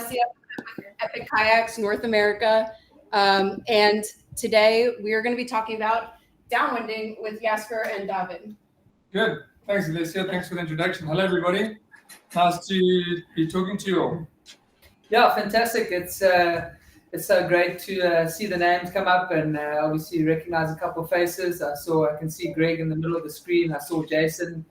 Alessia with Epic Kayaks North America. And today we are going to be talking about downwinding with Jasper and Dawid. Good. Thanks, Alessia. Thanks for the introduction. Hello, everybody. Nice to be talking to you all. Yeah, fantastic. It's so great to see the names come up and obviously recognize a couple of faces. I can see Greg in the middle of the screen. I saw Jason's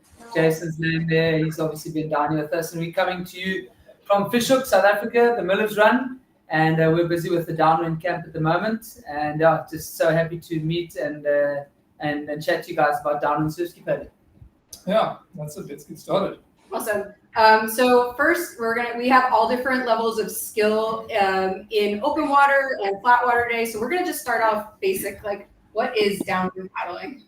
name there. He's obviously been down here with us, and we're coming to you from Fishhook, South Africa, the Millers Run, and we're busy with the Downwind camp at the moment. And just so happy to meet and chat to you guys about downwind surf ski paddling. Yeah, that's it. Let's get started. Awesome. So first, we have all different levels of skill in open water and flat water today. So we're gonna just start off basic, like what is downwind paddling?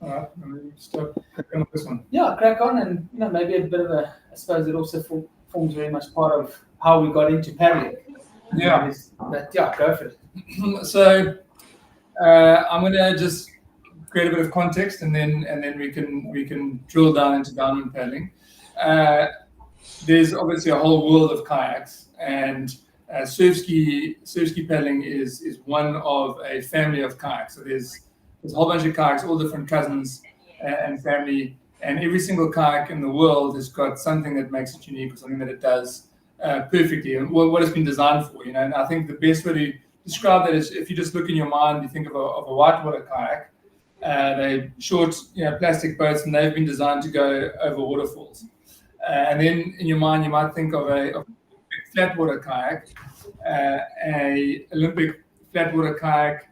All right, start cracking on with this one. Yeah, crack on, and maybe a bit of I suppose it also forms very much part of how we got into paddling. Yeah. But yeah, go for it. So I'm gonna just create a bit of context, and then we can drill down into downwind paddling. There's obviously a whole world of kayaks, and surf ski paddling is one of a family of kayaks. So there's a whole bunch of kayaks, all different cousins and family, and every single kayak in the world has got something that makes it unique, or something that it does perfectly, and what it's been designed for. And I think the best way to describe that is if you just look in your mind, you think of a whitewater kayak. They're short, plastic boats, and they've been designed to go over waterfalls. And then in your mind, you might think of a flat water kayak. A Olympic flat water kayak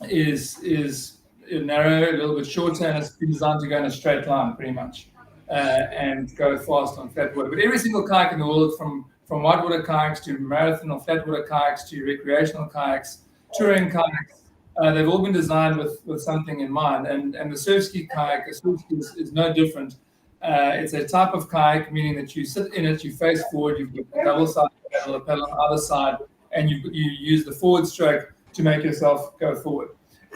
is narrow, a little bit shorter, and it's been designed to go in a straight line, pretty much, and go fast on flat water. But every single kayak in the world, from whitewater kayaks to marathon or flat water kayaks to recreational kayaks, touring kayaks, they've all been designed with something in mind. And the surf ski kayak, a surf ski is no different. It's a type of kayak, meaning that you sit in it, you face forward, you've got a double-sided paddle, a paddle on either side, and you use the forward stroke to make yourself go forward.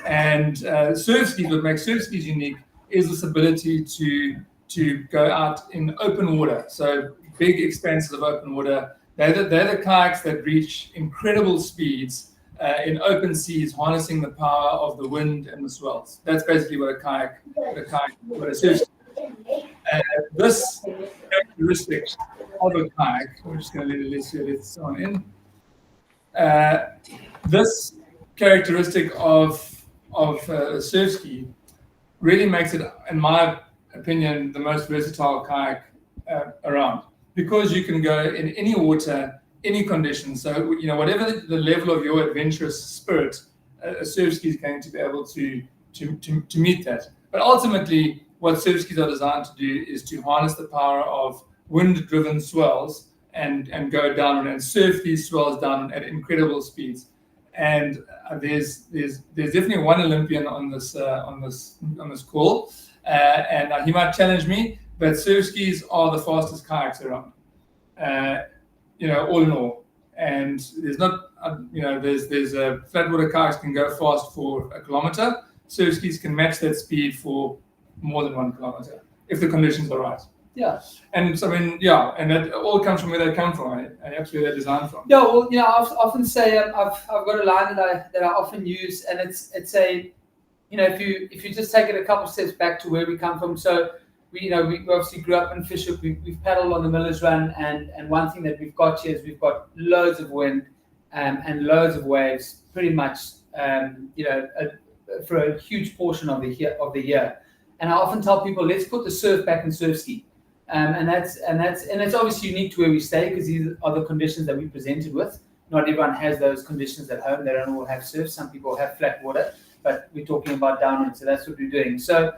And surf skis, what makes surf skis unique is this ability to go out in open water. So big expanses of open water. They're the kayaks that reach incredible speeds in open seas, harnessing the power of the wind and the swells. That's basically what a surf ski is. This characteristic of a kayak, we're just going to let this on in. This characteristic of a surf ski really makes it, in my opinion, the most versatile kayak around, because you can go in any water, any conditions. So whatever the level of your adventurous spirit, a surf ski is going to be able to meet that. But ultimately, what surf skis are designed to do is to harness the power of wind-driven swells and go down and surf these swells down at incredible speeds. And there's definitely one Olympian on this call, and he might challenge me, but surf skis are the fastest kayaks around. All in all. And there's not, there's a flat water kayaks can go fast for a kilometer. Surf skis can match that speed for more than 1 kilometer if the conditions are right. Yeah. And so, and that all comes from where they come from, and that's where they're designed from. Yeah, well, I often say I've got a line that I often use, and it's a, if you just take it a couple steps back to where we come from. So we obviously grew up in Fishhook. We've paddled on the Millers Run, and one thing that we've got here is we've got loads of wind and loads of waves, pretty much, for a huge portion of the year. And I often tell people, let's put the surf back in surf ski, and it's obviously unique to where we stay, because these are the conditions that we presented with. Not everyone has those conditions at home. They don't all have surf. Some people have flat water, but we're talking about downwind, so that's what we're doing. So,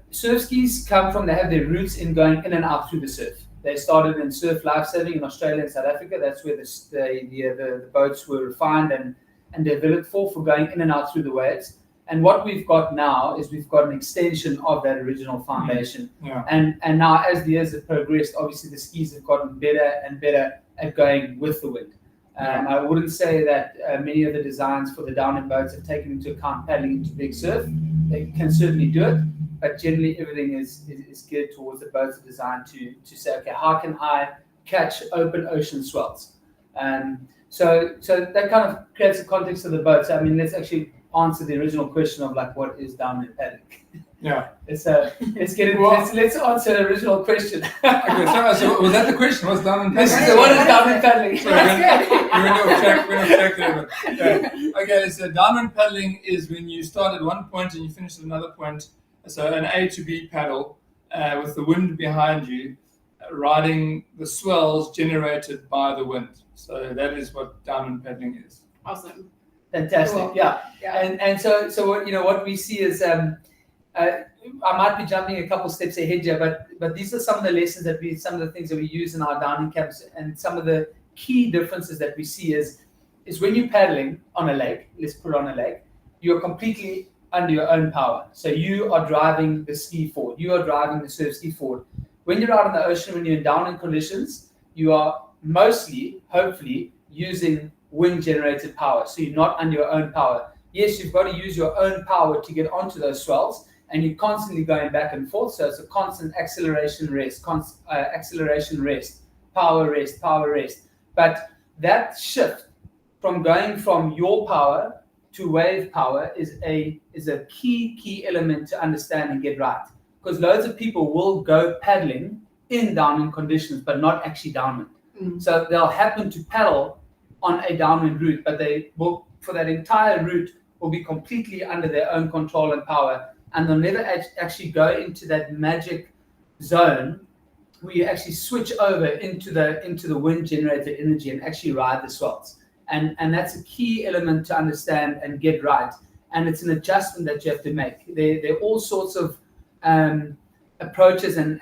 surf skis they have their roots in going in and out through the surf. They started in surf lifesaving in Australia and South Africa. That's where the boats were refined and developed for going in and out through the waves. And what we've got now is we've got an extension of that original foundation. Yeah. And now, as the years have progressed, obviously the skis have gotten better and better at going with the wind. I wouldn't say that many of the designs for the downwind boats have taken into account paddling into big surf. They can certainly do it, but generally everything is geared towards the boats are designed to say, okay, how can I catch open ocean swells? So that kind of creates a context of the boat. So I mean, let's actually answer the original question of like, what is downwind paddling? Yeah. Let's get it. Let's answer the original question. Okay, so was that the question? What's downwind This paddling? is what is downwind paddling? We're off track there. Okay, so downwind paddling is when you start at one point and you finish at another point. So an A to B paddle with the wind behind you, riding the swells generated by the wind. So that is what downwind paddling is. Awesome. Fantastic. Cool. Yeah. Yeah. And so what we see is I might be jumping a couple steps ahead here, but these are some of the lessons some of the things that we use in our downing camps, and some of the key differences that we see is when you're paddling on a lake. Let's put it on a lake. You're completely under your own power. So you are driving the ski forward. You are driving the surf ski forward. When you're out in the ocean, when you're in downwind conditions, you are mostly, hopefully, using wind-generated power. So you're not under your own power. Yes, you've got to use your own power to get onto those swells, and you're constantly going back and forth. So it's a constant acceleration rest, power rest. But that shift from going from your power to wave power is a key element to understand and get right. Because loads of people will go paddling in downwind conditions, but not actually downwind. So they'll happen to paddle on a downwind route, but they will, for that entire route, will be completely under their own control and power, and they'll never actually go into that magic zone where you actually switch over into the wind generated energy and actually ride the swells. And that's a key element to understand and get right. And it's an adjustment that you have to make. There are all sorts of approaches and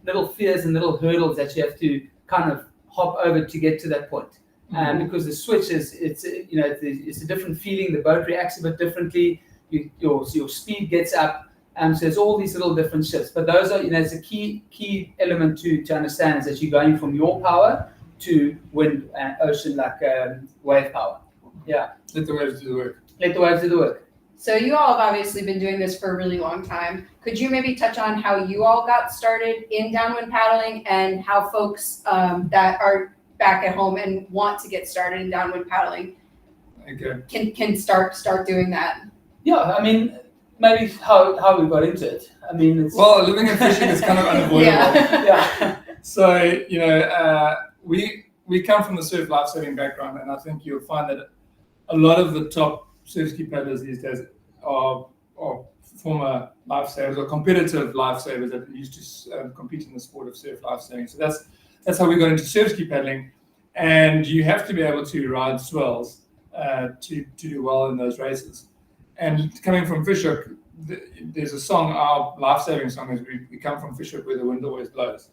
little fears and little hurdles that you have to kind of hop over to get to that point. Because the switch it's a different feeling. The boat reacts a bit differently. Your speed gets up. So there's all these little different shifts. But those are, it's a key element to understand, is that you're going from your power to wind and ocean, like wave power. Yeah. Let the waves do the work. Let the waves do the work. So you all have obviously been doing this for a really long time. Could you maybe touch on how you all got started in downwind paddling, and how folks that are back at home and want to get started in downwind paddling can start doing that? Yeah, I mean, maybe how we got into it. I mean, living and fishing is kind of unavoidable. Yeah. So we come from the surf lifesaving background, and I think you'll find that a lot of the top surf ski paddlers these days are former lifesavers or competitive lifesavers that used to compete in the sport of surf lifesaving. So that's how we got into surf ski paddling, and you have to be able to ride swells to do well in those races. And coming from Fishhook, there's a song, our life-saving song is we come from Fishhook where the wind always blows.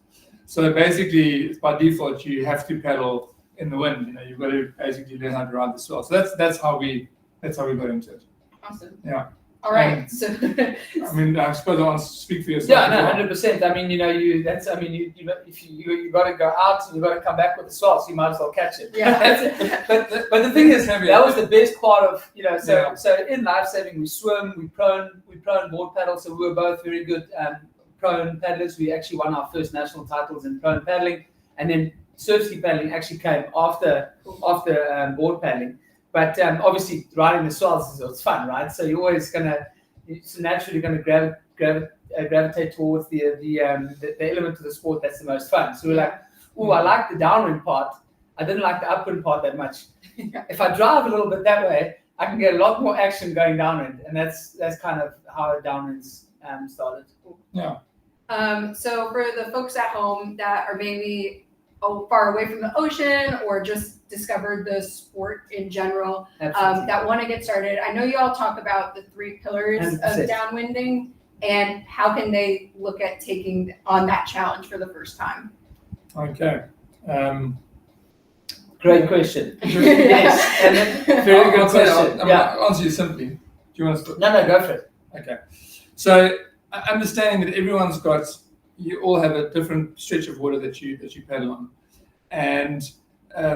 So basically, by default, you have to paddle in the wind. You've got to basically learn how to ride the swell. So that's how we got into it. Awesome. Yeah. All right. So I mean, I suppose I want to speak for yourself. Yeah, no, 100%. I mean, if you got to go out and you got to come back with the swell, so you might as well catch it. Yeah. But the thing is, that was the best part of So in lifesaving, we swim, we prone board paddle. So we were both very good prone paddlers. We actually won our first national titles in prone paddling, and then surf ski paddling actually came after board paddling. But obviously, riding the swells is fun, right? So you're always naturally gonna gravitate towards the element of the sport that's the most fun. So we're like, I like the downwind part. I didn't like the upwind part that much. If I drive a little bit that way, I can get a lot more action going downwind, and that's kind of how downwinds started. Yeah. So for the folks at home that are maybe far away from the ocean, or just discovered the sport in general, that want to get started, I know you all talk about the 3 pillars 100%. of downwinding, and how can they look at taking on that challenge for the first time? Okay. Great question. Yes, and then, very good question. I'm going to answer you simply. Do you want to start? No, go for it. Okay. So understanding that you all have a different stretch of water that you paddle on, and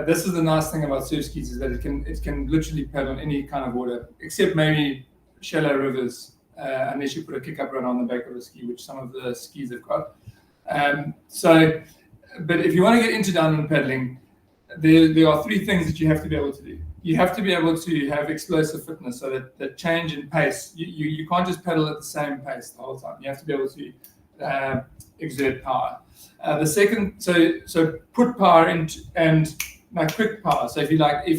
this is the nice thing about surf skis, is that it can literally paddle on any kind of water, except maybe shallow rivers, unless you put a kick-up run on the back of a ski, which some of the skis have got. But if you want to get into downwind paddling, there are three things that you have to be able to do. You have to be able to have explosive fitness, so that the change in pace, you can't just pedal at the same pace the whole time. You have to be able to exert power. The second, so put power into, and like quick power. So if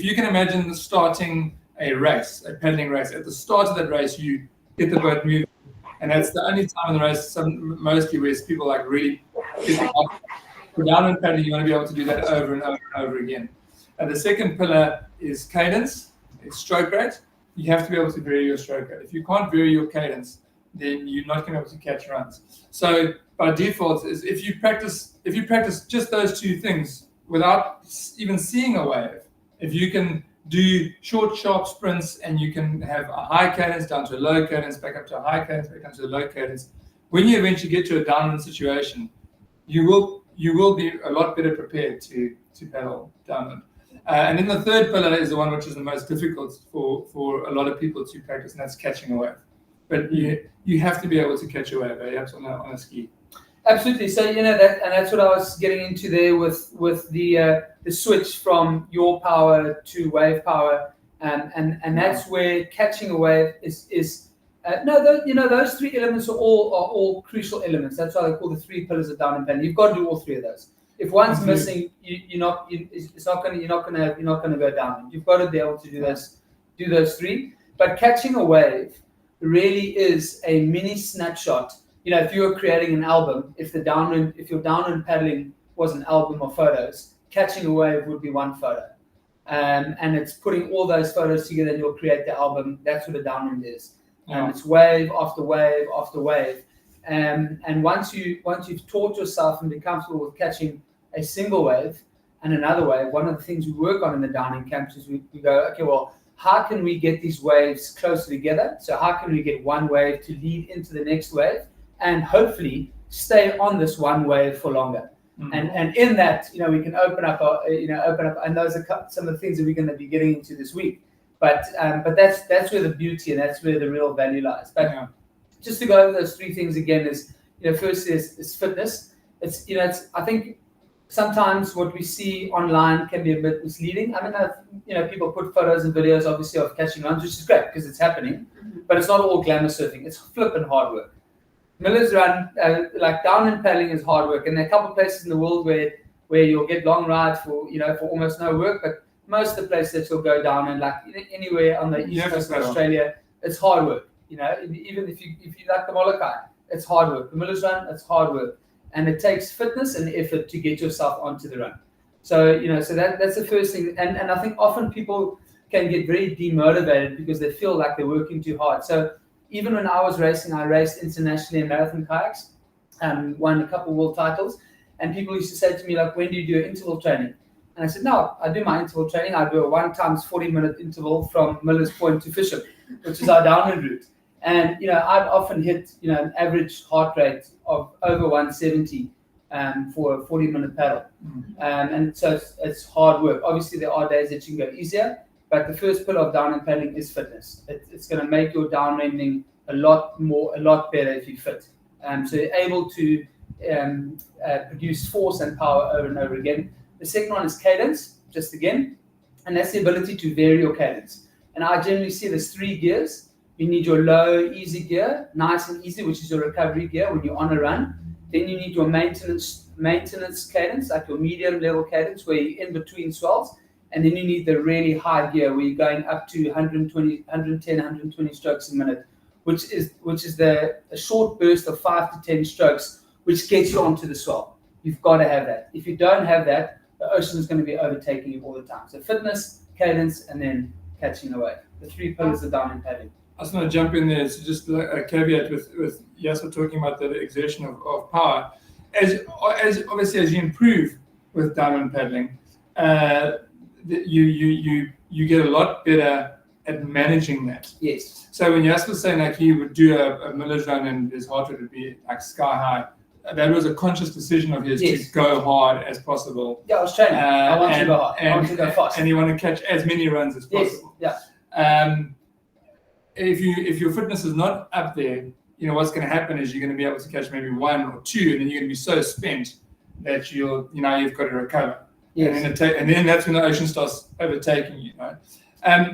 you can imagine starting a race, a pedaling race, at the start of that race, you get the boat moving. And that's the only time in the race, mostly where people like really get the for downwind paddling, you want to be able to do that over and over and over again. And the second pillar is cadence, it's stroke rate. You have to be able to vary your stroke rate. If you can't vary your cadence, then you're not going to be able to catch runs. So by default, is if you practice just those two things without even seeing a wave, if you can do short, sharp sprints and you can have a high cadence down to a low cadence, back up to a high cadence, back up to a low cadence, when you eventually get to a downwind situation, you will be a lot better prepared to paddle downwind. And then the third pillar is the one which is the most difficult for a lot of people to practice, and that's catching a wave. But you have to be able to catch a wave, on a ski. Absolutely. So that's what I was getting into there with the switch from yaw power to wave power, and that's where catching a wave is. Those three elements are all crucial elements. That's why they call the three pillars of downwind paddling. You've got to do all three of those. If one's missing, you're not going to go downwind. You've got to be able to do those three. But catching a wave really is a mini snapshot. If you were creating an album, if your downwind paddling was an album of photos, catching a wave would be one photo. And it's putting all those photos together and you'll create the album. That's what a downwind is. It's wave after wave after wave. And once you've taught yourself and be comfortable with catching a single wave and another wave, one of the things we work on in the downwind camps is we go, okay, well, how can we get these waves closer together? So how can we get one wave to lead into the next wave and hopefully stay on this one wave for longer? Mm-hmm. And in that, we can open up, and those are some of the things that we're going to be getting into this week. But that's where the beauty and that's where the real value lies. But just to go over those three things again is, first is fitness. It's I think sometimes what we see online can be a bit misleading. I mean, people put photos and videos obviously of catching runs, which is great because it's happening, but it's not all glamour surfing. It's flipping hard work. Miller's Run, like downwind paddling, is hard work, and there are a couple of places in the world where you'll get long rides for almost no work, but most of the places that you'll go down and like anywhere on the east coast of Australia, it's hard work. Even if you like the Molokai, it's hard work. The Miller's Run, it's hard work, and it takes fitness and effort to get yourself onto the run. So so that's the first thing, and I think often people can get very demotivated because they feel like they're working too hard. So even when I was racing, I raced internationally in marathon kayaks, won a couple of world titles, and people used to say to me, like, when do you do interval training? And I said, no, I do my interval training. I do a 1 times 40-minute interval from Miller's Point to Fisher, which is our downwind route. And, I'd often hit, an average heart rate of over 170 for a 40-minute paddle. And so it's hard work. Obviously, there are days that you can go easier, but the first pillar of downwind paddling is fitness. It's going to make your downwinding a lot better if you fit. So you're able to produce force and power over and over again. The second one is cadence, just again, and that's the ability to vary your cadence. And I generally see there's 3 gears. You need your low, easy gear, nice and easy, which is your recovery gear when you're on a run. Then you need your maintenance cadence, like your medium level cadence, where you're in between swells. And then you need the really high gear, where you're going up to 110, 120 strokes a minute, which is a short burst of 5 to 10 strokes, which gets you onto the swell. You've got to have that. If you don't have that, the ocean is going to be overtaking you all the time. So fitness, cadence, and then catching the wave. The 3 pillars of downwind paddling. I just want to jump in there. So just a caveat with Jasper talking about the exertion of power. As obviously as you improve with downwind paddling, you get a lot better at managing that. Yes. So when Jasper was saying like he would do a Miller's Run and his heart rate would be like sky high, that was a conscious decision of his to go hard as possible. Yeah, I was training. I want to go hard. I want to go fast. And you want to catch as many runs as possible. Yes. Yeah. If your fitness is not up there, what's going to happen is you're going to be able to catch maybe 1 or 2, and then you're going to be so spent that you've got to recover. Yes. And then that's when the ocean starts overtaking you, right?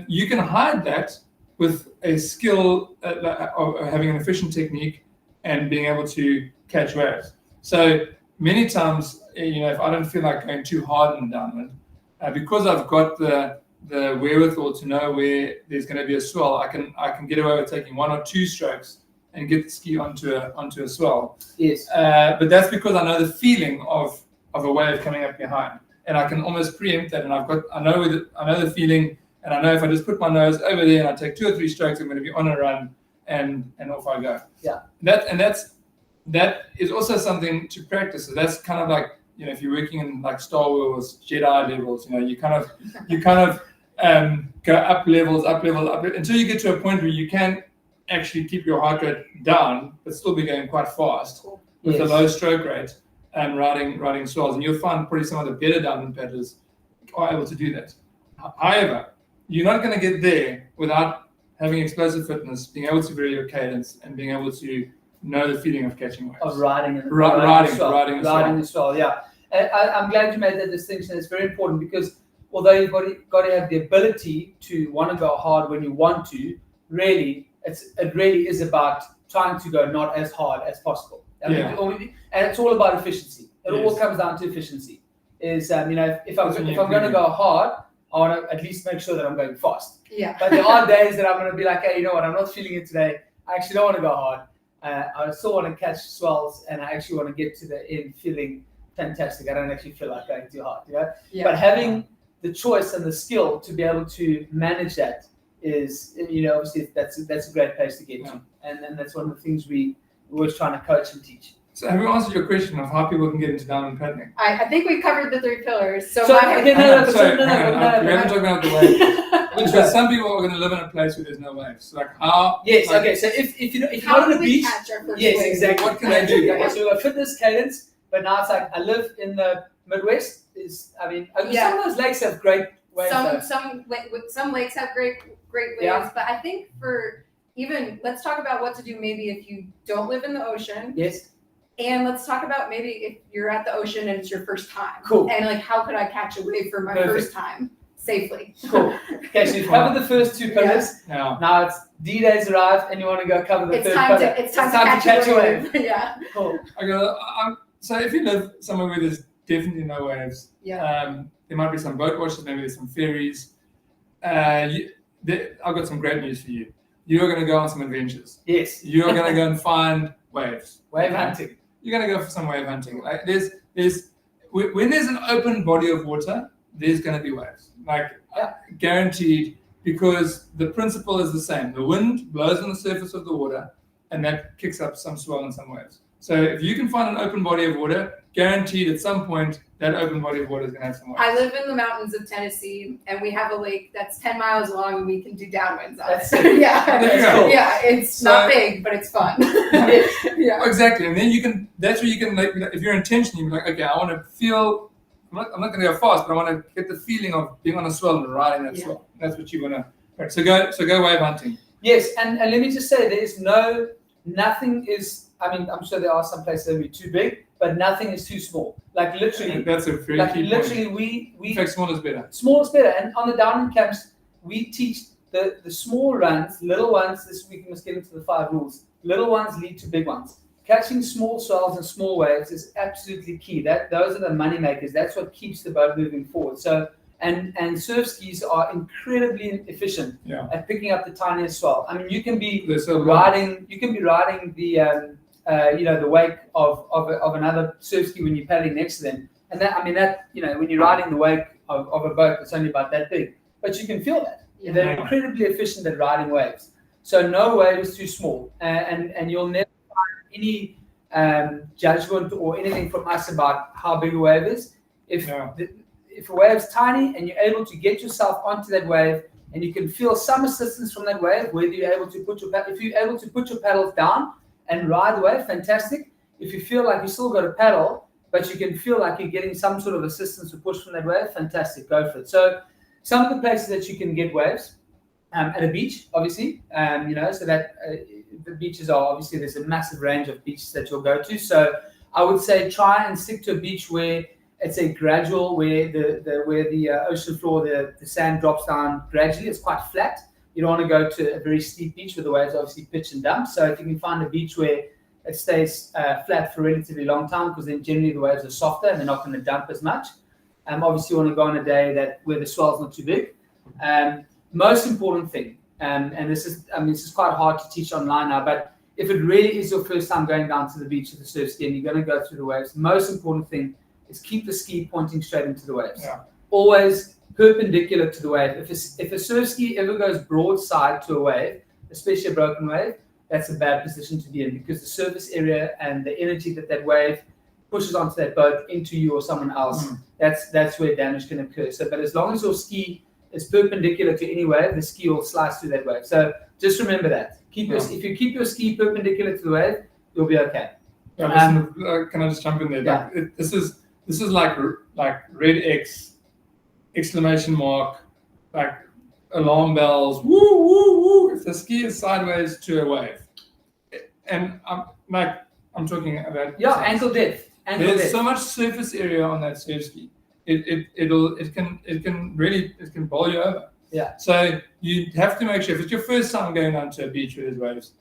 You can hide that with a skill of having an efficient technique and being able to catch waves. So many times, if I don't feel like going too hard in the downwind, because I've got the wherewithal to know where there's going to be a swell, I can get away with taking 1 or 2 strokes and get the ski onto a swell. Yes. But that's because I know the feeling of a wave coming up behind, and I can almost preempt that. And I know the feeling, and I know if I just put my nose over there and I take 2 or 3 strokes, I'm going to be on a run, and off I go. Yeah. That is also something to practice. So that's kind of like, if you're working in like Star Wars Jedi levels, you kind of go up levels until you get to a point where you can actually keep your heart rate down, but still be going quite fast with a low stroke rate and riding swells. And you'll find probably some of the better downwind paddlers are able to do that. However, you're not going to get there without having explosive fitness, being able to vary your cadence, and being able to know the feeling of catching waves. Of riding as well. Yeah. I'm glad you made that distinction. It's very important because although you've got to have the ability to want to go hard when you want to, it really is about trying to go not as hard as possible. And it's all about efficiency. It all comes down to efficiency. If I'm going to go hard, I want to at least make sure that I'm going fast. Yeah. But there are days that I'm going to be like, hey, you know what? I'm not feeling it today. I actually don't want to go hard. I still want to catch swells, and I actually want to get to the end feeling fantastic. I don't actually feel like going too hard, Yeah. But having the choice and the skill to be able to manage that is, obviously that's a great place to get to, and that's one of the things we're always trying to coach and teach. So have you answered your question of how people can get into downwind paddling? I think we covered the 3 pillars. We haven't talked about the waves. Because some people are going to live in a place where there's no waves. So like how? Yes. Okay. So if you're not on a beach, yes, exactly. What can I do? Okay, so we've got fitness, cadence, but now it's like I live in the Midwest. Some of those lakes have great waves. Some lakes have great waves, but I think let's talk about what to do maybe if you don't live in the ocean. Yes. And let's talk about maybe if you're at the ocean and it's your first time. Cool. And like, how could I catch a wave for my first time safely? Cool. Okay, so you've covered the first 2 pillars. Yeah. Now it's D-Day's arrived, and you want to go cover the third pillar. It's time to catch a wave. Yeah. Cool. So if you live somewhere where there's definitely no waves, there might be some boat washes, maybe there's some ferries. I've got some great news for you. You're going to go on some adventures. Yes. You're going to go and find waves. Wave hunting. You're going to go for some wave hunting. Like when there's an open body of water, there's going to be waves. Guaranteed, because the principle is the same. The wind blows on the surface of the water, and that kicks up some swell and some waves. So if you can find an open body of water, guaranteed at some point that open body of water is going to have some waves. I live in the mountains of Tennessee, and we have a lake that's 10 miles long, and we can do downwinds on it. There you go. Yeah, it's not big, but it's fun. Yeah. Exactly, and then that's where you can, if you're intentional, you're like, okay, I want to feel. I'm not going to go fast, but I want to get the feeling of being on a swell and riding that swell. That's what you want to. So go wave hunting. Yes, and let me just say, nothing is. I mean, I'm sure there are some places that will be too big, but nothing is too small. Like literally, that's a very key literally, point. In fact, small is better. Small is better, and on the downwind camps, we teach the small runs, little ones. This week we must get into the 5 rules. Little ones lead to big ones. Catching small swells and small waves is absolutely key. Those are the money makers. That's what keeps the boat moving forward. So, and surf skis are incredibly efficient at picking up the tiniest swell. I mean, you can be riding the the wake of another surf ski when you're paddling next to them, and when you're riding the wake of a boat that's only about that big, but you can feel that. They're incredibly efficient at riding waves. So no wave is too small, and you'll never find any judgment or anything from us about how big a wave is. If a wave's tiny and you're able to get yourself onto that wave, and you can feel some assistance from that wave, whether you're able to put your paddles down and ride the wave, fantastic. If you feel like you still got to paddle, but you can feel like you're getting some sort of assistance or push from that wave, fantastic, go for it. So some of the places that you can get waves, at a beach, obviously, so that the beaches are there's a massive range of beaches that you'll go to. So I would say try and stick to a beach where It's a gradual where the ocean floor, the sand drops down gradually. It's quite flat. You don't want to go to a very steep beach where the waves obviously pitch and dump. So if you can find a beach where it stays flat for a relatively long time, because then generally the waves are softer and they're not going to dump as much. Obviously you want to go on a day where the swell's not too big. Most important thing, and this is quite hard to teach online now, but if it really is your first time going down to the beach with a surf ski and you're going to go through the waves, the most important thing is keep the ski pointing straight into the waves. Yeah. Always perpendicular to the wave. If a surf ski ever goes broadside to a wave, especially a broken wave, that's a bad position to be in, because the surface area and the energy that wave pushes onto that boat into you or someone else, that's where damage can occur. So, but as long as your ski is perpendicular to any wave, the ski will slice through that wave. So just remember that. If you keep your ski perpendicular to the wave, you'll be okay. Yeah, listen, can I just jump in there? Yeah. This is like red X, exclamation mark, like alarm bells, woo, woo, woo, if the ski is sideways to a wave. And I'm talking about ankle depth. There's so much surface area on that surf ski. It can bowl you over. Yeah. So you have to make sure, if it's your first time going down to a beach with waves,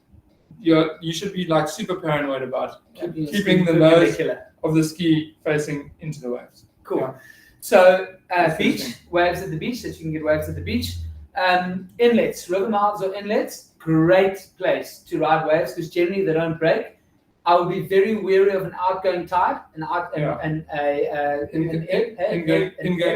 you should be like super paranoid about keeping the nose of the ski facing into the waves. Cool. Yeah. So waves at the beach, that you can get waves at the beach. Inlets, river mouths or inlets, great place to ride waves because generally they don't break. I would be very wary of an outgoing tide, ingoing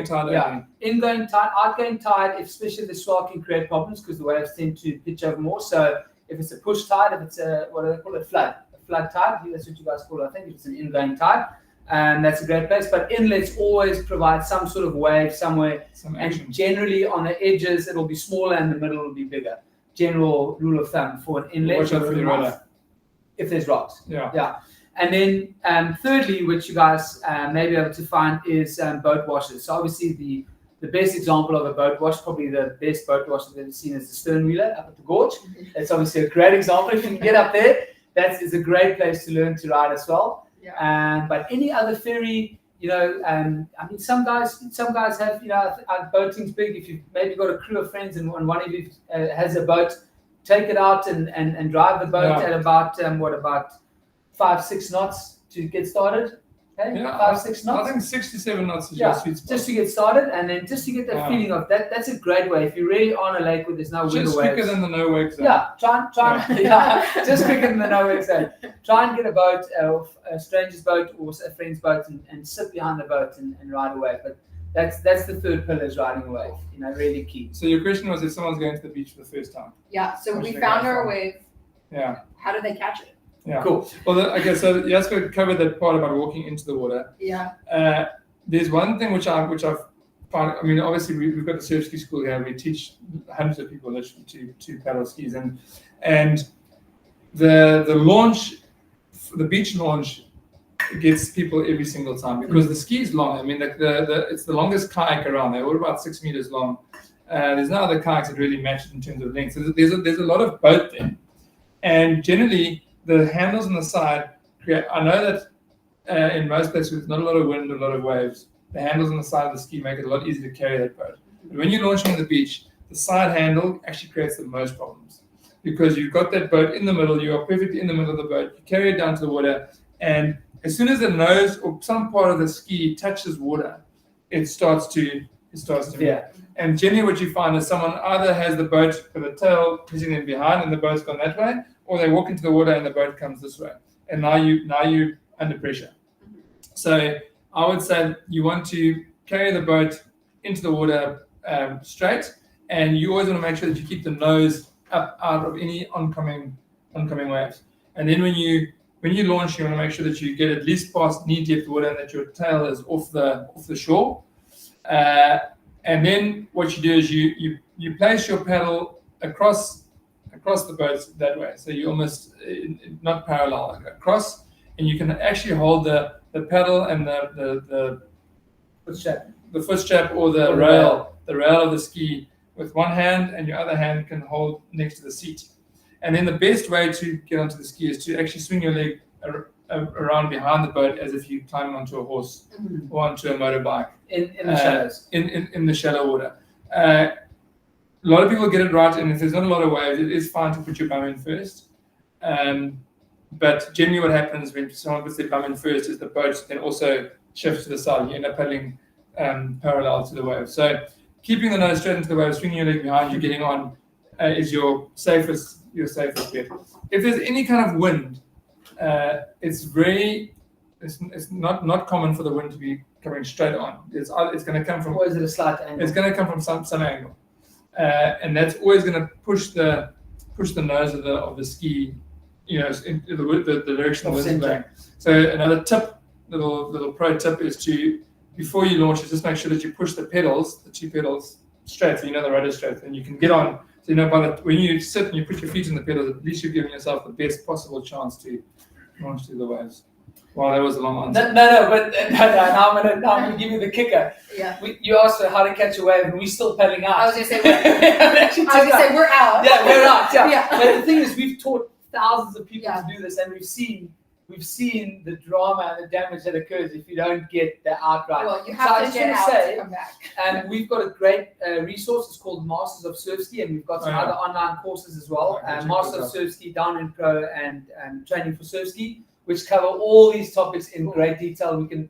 tide. Yeah, ingoing tide, outgoing tide, especially the swell can create problems because the waves tend to pitch over more. So if it's a push tide, if it's what do they call it, a flood tide, that's what you guys call it. I think it's an ingoing tide. That's a great place, but inlets always provide some sort of wave somewhere, and generally on the edges it'll be smaller and the middle will be bigger. General rule of thumb for an inlet. Watch out for the rudder. If there's rocks. Yeah. And then thirdly, which you guys may be able to find is boat washes. So obviously the best example of a boat wash, probably the best boat wash I've ever seen, is the stern wheeler up at the gorge. That's obviously a great example. If you can get up there, that is a great place to learn to ride as well. Yeah. But any other ferry, some guys have, boating's big. If you've maybe got a crew of friends and one of you has a boat, take it out and drive the boat at about 5-6 knots to get started. Okay? Yeah, 5-6 knots. I think 6 to 7 knots is your sweet spot. Just to get started, and then just to get that feeling of that. That's a great way. If you're really on a lake where there's no wind or waves. Just quicker than the no wake zone. Yeah, just quicker than the no wake zone. Try and get a boat, a stranger's boat or a friend's boat, and sit behind the boat and ride away. But that's the third pillar, is riding away. Really key. So your question was if someone's going to the beach for the first time. Yeah. So we found our wave. Yeah. How do they catch it? Yeah. Cool. Well, so Jasper covered that part about walking into the water. Yeah. There's one thing which I've found. I mean, obviously we've got the surf ski school here. We teach hundreds of people literally to paddle skis, and the launch, the beach launch, gets people every single time because the ski is long. I mean, it's the longest kayak around. They're all about 6 meters long. There's no other kayaks that really match it in terms of length. So there's a lot of boat there, and generally the handles on the side create. I know that in most places with not a lot of wind, a lot of waves, the handles on the side of the ski make it a lot easier to carry that boat. But when you're launching on the beach, the side handle actually creates the most problems because you've got that boat in the middle. You are perfectly in the middle of the boat. You carry it down to the water, and as soon as the nose or some part of the ski touches water, it starts to move. And generally what you find is someone either has the boat with the tail hitting them behind and the boat's gone that way, or they walk into the water and the boat comes this way. And now you're under pressure. So I would say you want to carry the boat into the water straight, and you always want to make sure that you keep the nose up out of any oncoming waves. And then when you launch, you want to make sure that you get at least past knee depth water and that your tail is off the shore. And then what you do is you place your paddle across the boat that way. So you almost not parallel, like across, and you can actually hold the paddle and the foot strap or the rail of the ski with one hand, and your other hand can hold next to the seat. And then the best way to get onto the ski is to actually swing your leg around behind the boat as if you climbing onto a horse or onto a motorbike in the shallows. in the shallow water. A lot of people get it right, and if there's not a lot of waves, it is fine to put your bum in first. But generally what happens when someone puts their bum in first is the boat then also shifts to the side. You end up paddling parallel to the wave. So keeping the nose straight into the wave, swinging your leg behind you, getting on is your safest bet. If there's any kind of wind, it's not common for the wind to be coming straight on. It's going to come from. Or is it a slight angle? It's going to come from some angle, and that's always going to push the nose of the ski, in the direction the wind's going. So another tip, little pro tip, is to, before you launch, is just make sure that you push the two pedals straight, so you know the rudder straight, and you can get on. So when you sit and you put your feet in the pedals, at least you're giving yourself the best possible chance to launch through the waves. Wow, that was a long answer. But now I'm gonna give you the kicker. Yeah. You asked for how to catch a wave, and we're still paddling out. I was gonna say we're out. Yeah, we're out. Yeah. Yeah. But the thing is, we've taught thousands of people Yeah. to do this, and we've seen the drama and the damage that occurs if you don't get the out right. Well, you have to get out to come back. And we've got a great resource. It's called Masters of Surf Ski, and we've got some other online courses as well. Masters of Surf Ski, Downwind Pro, and Training for Surf Ski, which cover all these topics in great detail. We can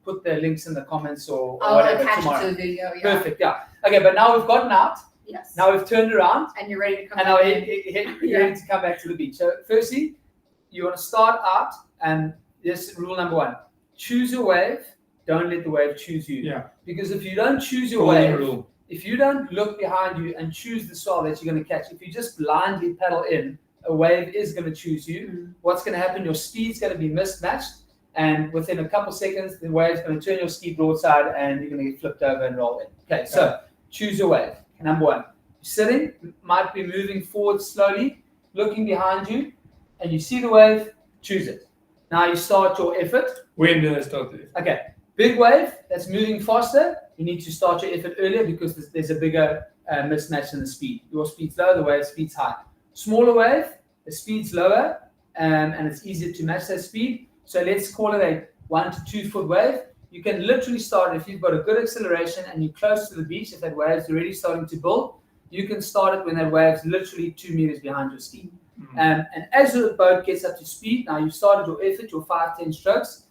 put the links in the comments or whatever attach tomorrow. it to the video. Yeah. Perfect. Yeah. Okay, but now we've gotten out. Yes. Now we've turned around, And you're ready to come and back. now you're ready to come back to the beach. So firstly, you want to start out, and this is rule number 1: choose your wave. Don't let the wave choose you. Yeah. Because if you don't choose your Golden wave, rule. if you don't look behind you and choose the swell that you're going to catch, if you just blindly paddle in, a wave is going to choose you. What's going to happen? Your speed's going to be mismatched, and within a couple seconds, the wave's going to turn your ski broadside, and you're going to get flipped over and roll in. Okay, so choose your wave. Number 1, sitting, might be moving forward slowly, looking behind you, and you see the wave, choose it. Now you start your effort. When did I start this? Okay, big wave that's moving faster, you need to start your effort earlier because there's a bigger mismatch in the speed. Your speed's low, the wave speed's high. Smaller wave, the speed's lower, and it's easier to match that speed. So let's call it a 1 to 2 foot wave. You can literally start, if you've got a good acceleration and you're close to the beach, if that wave's already starting to build, you can start it when that wave's literally 2 meters behind your ski. And as your boat gets up to speed, now you've started your effort, your 5-10 strokes.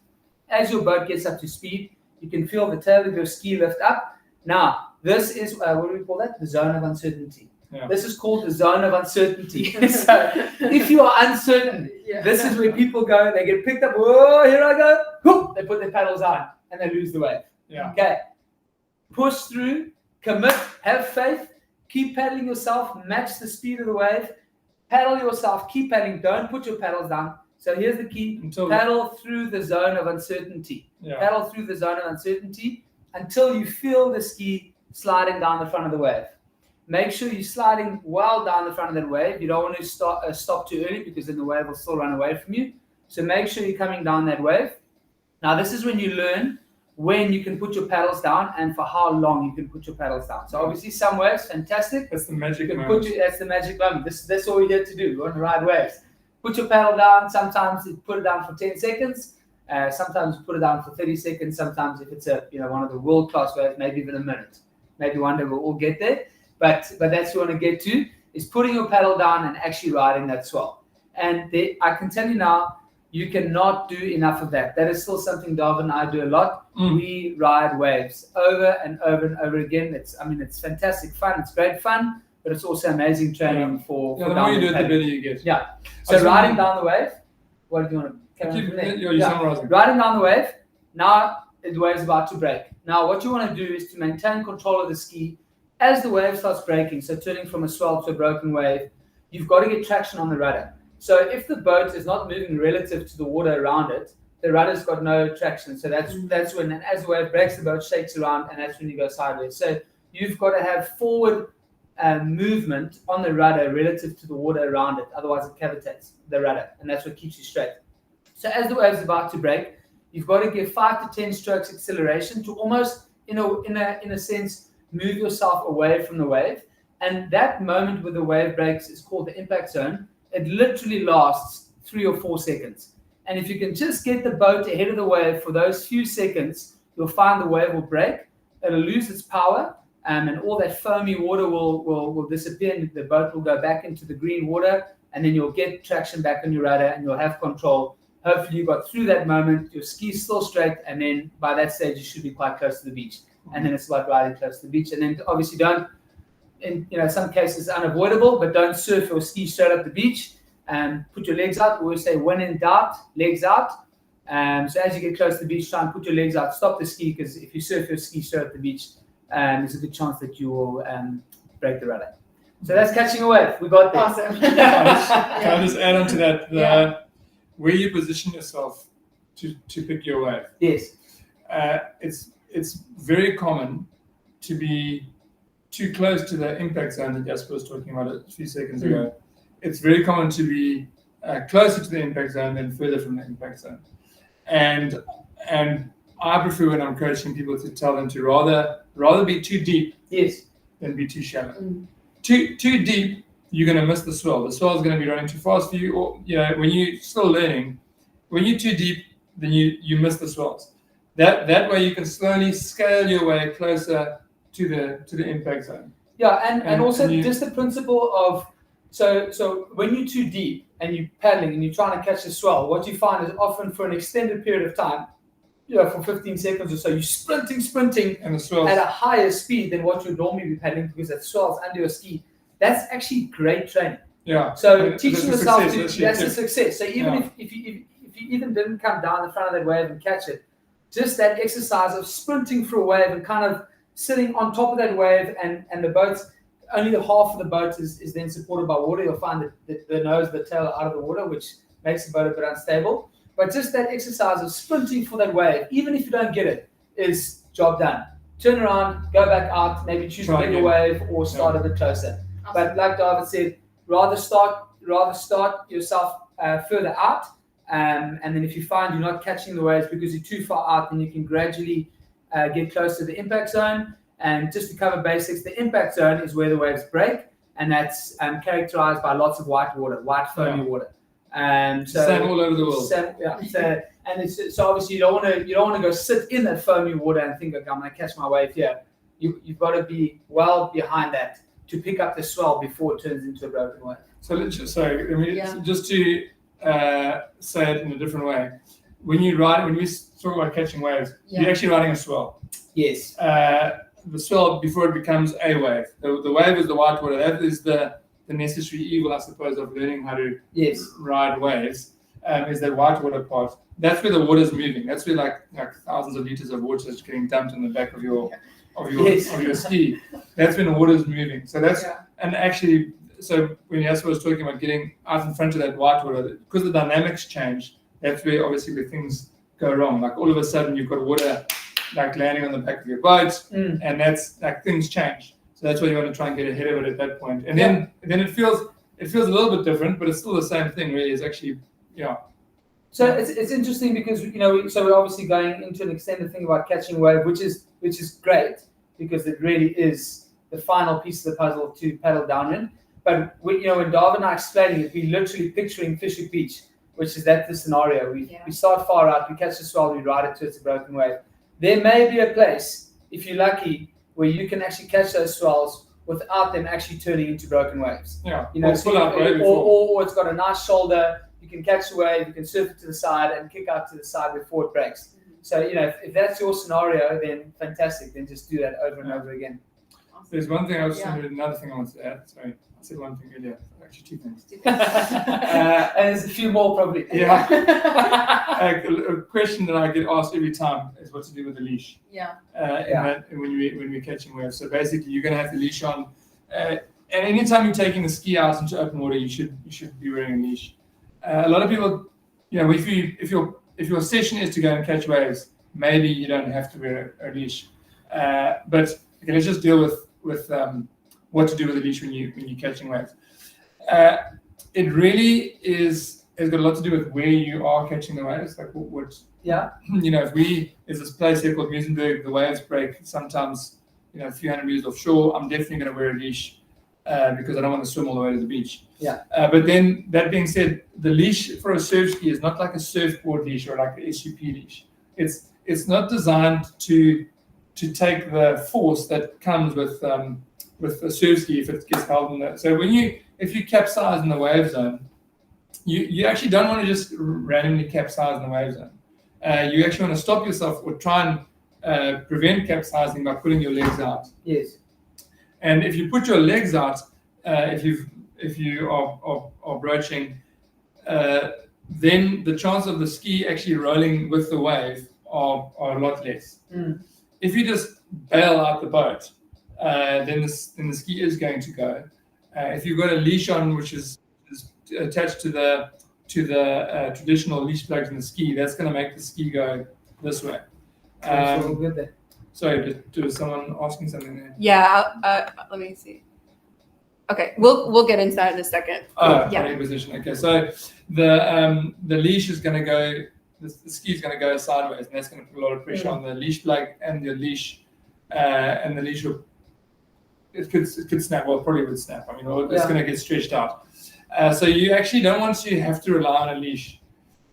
As your boat gets up to speed, you can feel the tail of your ski lift up. Now, this is, what do we call that? The zone of uncertainty. Yeah. This is called the zone of uncertainty. So if you are uncertain, this is where people go, they get picked up, whoa, here I go, whoop, they put their paddles on, and they lose the wave. Yeah. Okay. Push through, commit, have faith, keep paddling yourself, match the speed of the wave, paddle yourself, keep paddling, don't put your paddles down. So here's the key, paddle through the zone of uncertainty. Yeah. Paddle through the zone of uncertainty until you feel the ski sliding down the front of the wave. Make sure you're sliding well down the front of that wave. You don't want to stop too early because then the wave will still run away from you. So make sure you're coming down that wave. Now this is when you learn when you can put your paddles down and for how long you can put your paddles down. So obviously some waves, fantastic. That's the magic moment. That's the magic moment. That's all we're here to do. We want to ride waves. Put your paddle down. Sometimes you put it down for 10 seconds. Sometimes you put it down for 30 seconds. Sometimes if it's one of the world-class waves, maybe even a minute. Maybe one day we'll all get there. But that's what you want to get to, is putting your paddle down and actually riding that swell. And I can tell you now, you cannot do enough of that. That is still something Dawid and I do a lot. We ride waves over and over and over again. It's fantastic fun. It's great fun, but it's also amazing training for the more you do it, the better you get. Yeah. So riding down the wave, what do you want to carry on from there? You're summarizing. Riding down the wave, now the wave's about to break. Now what you want to do is to maintain control of the ski as the wave starts breaking, so turning from a swell to a broken wave. You've got to get traction on the rudder. So if the boat is not moving relative to the water around it, the rudder's got no traction. So that's when, and as the wave breaks, the boat shakes around, and that's when you go sideways. So you've got to have forward movement on the rudder relative to the water around it. Otherwise, it cavitates the rudder, and that's what keeps you straight. So as the wave's about to break, you've got to give 5 to 10 strokes acceleration to almost, in a sense, move yourself away from the wave. And that moment where the wave breaks is called the impact zone. It literally lasts 3 or 4 seconds. And if you can just get the boat ahead of the wave for those few seconds, you'll find the wave will break, it'll lose its power, and all that foamy water will disappear, and the boat will go back into the green water, and then you'll get traction back on your rudder, and you'll have control. Hopefully you got through that moment, your ski's still straight, and then by that stage you should be quite close to the beach. And then it's about riding close to the beach. And then obviously don't, in some cases unavoidable, but don't surf or ski straight up the beach. Put your legs out. We always say when in doubt, legs out. So as you get close to the beach, try and put your legs out. Stop the ski, because if you surf your ski straight at the beach, there's a good chance that you will break the rudder. So that's catching a wave. We got there. Awesome. Can I just add on to that? Where you position yourself to pick your wave. Yes. It's very common to be too close to the impact zone that Jasper was talking about a few seconds ago. It's very common to be closer to the impact zone than further from the impact zone. And I prefer, when I'm coaching people, to tell them to rather be too deep than be too shallow. Too deep, you're going to miss the swell. The swell is going to be running too fast for you. Or when you're still learning, when you're too deep, then you miss the swells. That way you can slowly scale your way closer to the impact zone. Yeah, and also just the principle of so when you're too deep and you're paddling and you're trying to catch a swell, what you find is often for an extended period of time, for 15 seconds or so, you're sprinting and the swells at a higher speed than what you'd normally be paddling, because that swell's under your ski. That's actually great training. Yeah. So teaching yourself that's a success. So even if you even didn't come down the front of that wave and catch it, just that exercise of sprinting through a wave and kind of sitting on top of that wave, and the boat's only the half of the boat is then supported by water. You'll find that the nose, the tail are out of the water, which makes the boat a bit unstable. But just that exercise of sprinting for that wave, even if you don't get it, is job done. Turn around, go back out, maybe choose a bigger wave or start a bit closer. Awesome. But like David said, rather start yourself further out. And then if you find you're not catching the waves because you're too far out, then you can gradually get close to the impact zone. And just to cover basics, the impact zone is where the waves break, and that's characterized by lots of white foamy water. So same all over the world. So obviously you don't want to go sit in that foamy water and think, okay, I'm going to catch my wave here. You've got to be well behind that to pick up the swell before it turns into a broken wave. Just to say it in a different way, when we talk about catching waves, you're actually riding a swell. Yes. The swell, before it becomes a wave, the wave is the white water. That is the necessary evil, I suppose, of learning how to ride waves. Is that white water part? That's where the water is moving. That's where like thousands of liters of water is getting dumped in the back of your ski. That's when the water is moving. So that's and actually. So when Jasper was talking about getting out in front of that white water, because the dynamics change, that's where obviously where things go wrong. Like all of a sudden you've got water like landing on the back of your boat, and that's like things change. So that's why you want to try and get ahead of it at that point. And then it feels a little bit different, but it's still the same thing. Really, it's actually So it's interesting because so we're obviously going into an extended thing about catching a wave, which is great because it really is the final piece of the puzzle to paddle downwind. But when Dawid and I are explaining it, we're literally picturing Fisher Beach, which is the scenario. We start far out, we catch the swell, we ride it to it's a broken wave. There may be a place, if you're lucky, where you can actually catch those swells without them actually turning into broken waves. Yeah. Or it's got a nice shoulder. You can catch the wave, you can surf it to the side and kick out to the side before it breaks. So if that's your scenario, then fantastic. Then just do that over and over again. There's one thing another thing I want to add. Sorry. I said one thing earlier, actually two things. And there's a few more probably. Yeah. A question that I get asked every time is what to do with the leash. Yeah. When we're catching waves. So basically, you're going to have the leash on, and anytime you're taking the ski out into open water, you should be wearing a leash. A lot of people, if your session is to go and catch waves, maybe you don't have to wear a leash. But okay, let's just deal with what to do with the leash when you're catching waves. It really has got a lot to do with where you are catching the waves. Like what if there's this place here called Musenberg, the waves break sometimes, a few hundred meters offshore. I'm definitely going to wear a leash. because I don't want to swim all the way to the beach. Yeah. But then that being said, the leash for a surf ski is not like a surfboard leash or like an SUP leash. It's not designed to take the force that comes with a surf ski if it gets held in there. So if you capsize in the wave zone, you actually don't want to just randomly capsize in the wave zone. You actually want to stop yourself or try and prevent capsizing by putting your legs out. Yes. And if you put your legs out, if you are broaching, then the chance of the ski actually rolling with the wave are a lot less. If you just bail out the boat, then the ski is going to go. If you've got a leash on, which is attached to the traditional leash plugs in the ski, that's going to make the ski go this way. Good there. Sorry, was someone asking something there? Yeah, let me see. Okay, we'll get into that in a second. Yeah. Position. Okay, so the leash is going to go. The ski is going to go sideways, and that's going to put a lot of pressure on the leash plug and the leash, and the leash will. It could snap. Well, it probably would snap. I mean, it's going to get stretched out. So you actually don't want to have to rely on a leash.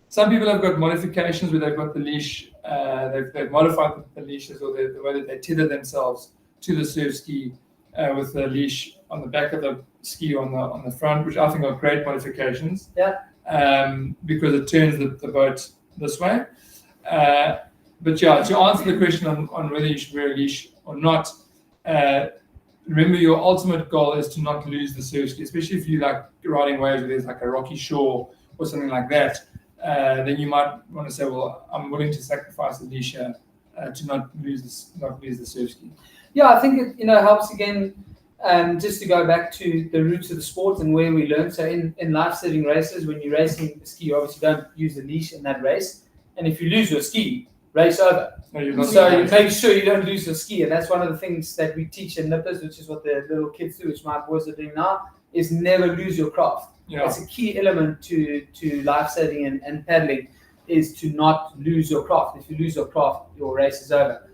Some people have got modifications where they've got the leash. They've modified the leashes or the way that they tether themselves to the surf ski with the leash on the back of the ski on the front, which I think are great modifications. Yeah. Because it turns the boat this way. But yeah, to answer the question on whether you should wear a leash or not, remember your ultimate goal is to not lose the surf ski, especially if you like riding waves where there's like a rocky shore or something like that. Then you might want to say, well, I'm willing to sacrifice the leash to not lose the surf ski. Yeah, I think it helps again. Just to go back to the roots of the sport and where we learn. So in life-saving races, when you're racing a ski, you obviously don't use the leash in that race. And if you lose your ski, race over. So you make sure you don't lose your ski. And that's one of the things that we teach in nippers, which is what the little kids do, which my boys are doing now, is never lose your craft. Yeah. That's a key element to life-saving and paddling, is to not lose your craft. If you lose your craft, your race is over.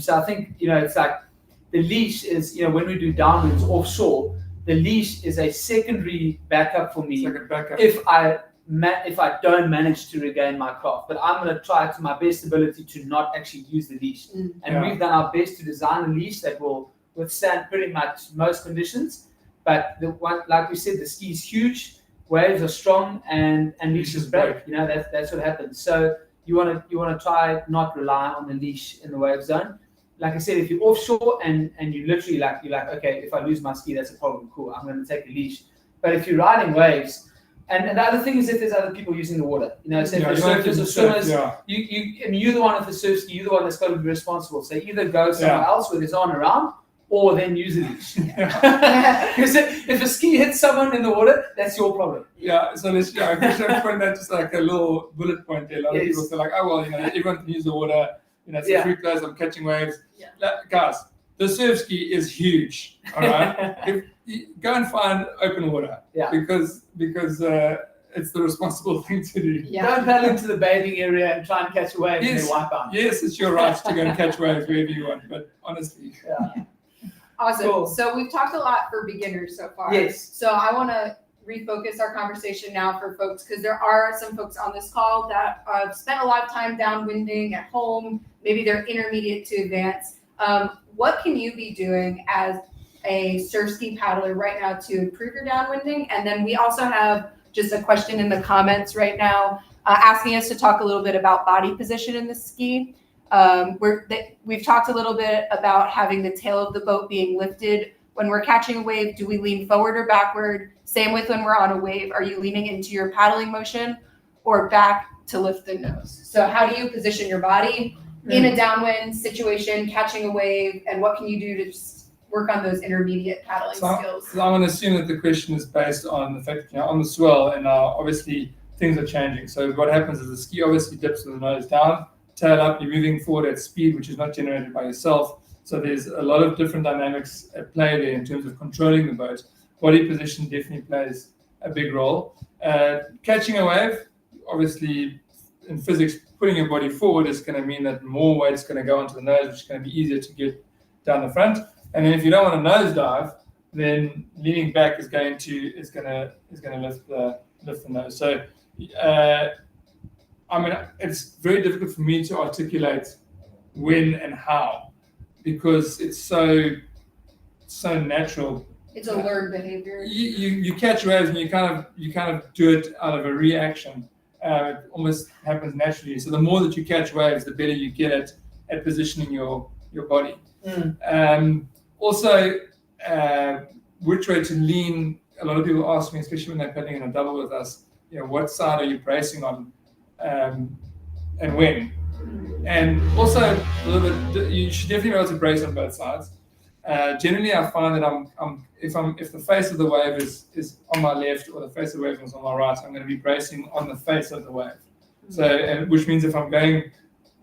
So I think, it's like, the leash is, when we do downwinds offshore, the leash is a secondary backup for me. It's like a backup. If I don't manage to regain my craft, but I'm going to try to my best ability to not actually use the leash. And we've done our best to design a leash that will withstand pretty much most conditions. But the one, like we said, the ski is huge, waves are strong, and leashes break. That's what happens. So you want to try not rely on the leash in the wave zone. Like I said, if you're offshore and you literally you're like, okay, if I lose my ski, that's a problem. Cool, I'm going to take a leash. But if you're riding waves, and the other thing is if there's other people using the water, so if there's surfers or swimmers, you're the one with the surf ski, you're the one that's got to be responsible. So either go somewhere else where there's on around, or then use a leash. Because if a ski hits someone in the water, that's your problem. Yeah, so let's point that just like a little bullet point there. A lot of people say like, oh well, everyone can use the water. It's a free place. I'm catching waves. Guys, the surf ski is huge. All right, go and find open water. Because it's the responsible thing to do. Don't paddle into the bathing area and try and catch a wave and then wipe out. Yes, it's your right to go and catch waves wherever you want. But honestly, Awesome. Cool. So we've talked a lot for beginners so far. Yes. So I want to refocus our conversation now for folks, because there are some folks on this call that have spent a lot of time downwinding at home. Maybe they're intermediate to advanced. What can you be doing as a surf ski paddler right now to improve your downwinding? And then we also have just a question in the comments right now asking us to talk a little bit about body position in the ski. We've talked a little bit about having the tail of the boat being lifted. When we're catching a wave, do we lean forward or backward? Same with when we're on a wave. Are you leaning into your paddling motion or back to lift the nose? So how do you position your body in a downwind situation, catching a wave, and what can you do to just work on those intermediate paddling skills? So I'm going to assume that the question is based on the fact that on the swell, and obviously things are changing. So what happens is the ski obviously dips with the nose down, tail up, you're moving forward at speed, which is not generated by yourself. So there's a lot of different dynamics at play there in terms of controlling the boat. Body position definitely plays a big role. Catching a wave, obviously in physics, putting your body forward is going to mean that more weight is going to go onto the nose, which is going to be easier to get down the front. And then if you don't want to nosedive, then leaning back is gonna lift the nose. So I mean, it's very difficult for me to articulate when and how, because it's so natural. It's a learned behavior. You catch waves and you kind of do it out of a reaction. It almost happens naturally. So the more that you catch waves, the better you get at positioning your body. Also, which way to lean. A lot of people ask me, especially when they're paddling in a double with us, what side are you bracing on, and when. And also, a little bit, you should definitely be able to brace on both sides. Generally, I find that if the face of the wave is on my left or the face of the wave is on my right, I'm going to be bracing on the face of the wave. So, which means if I'm going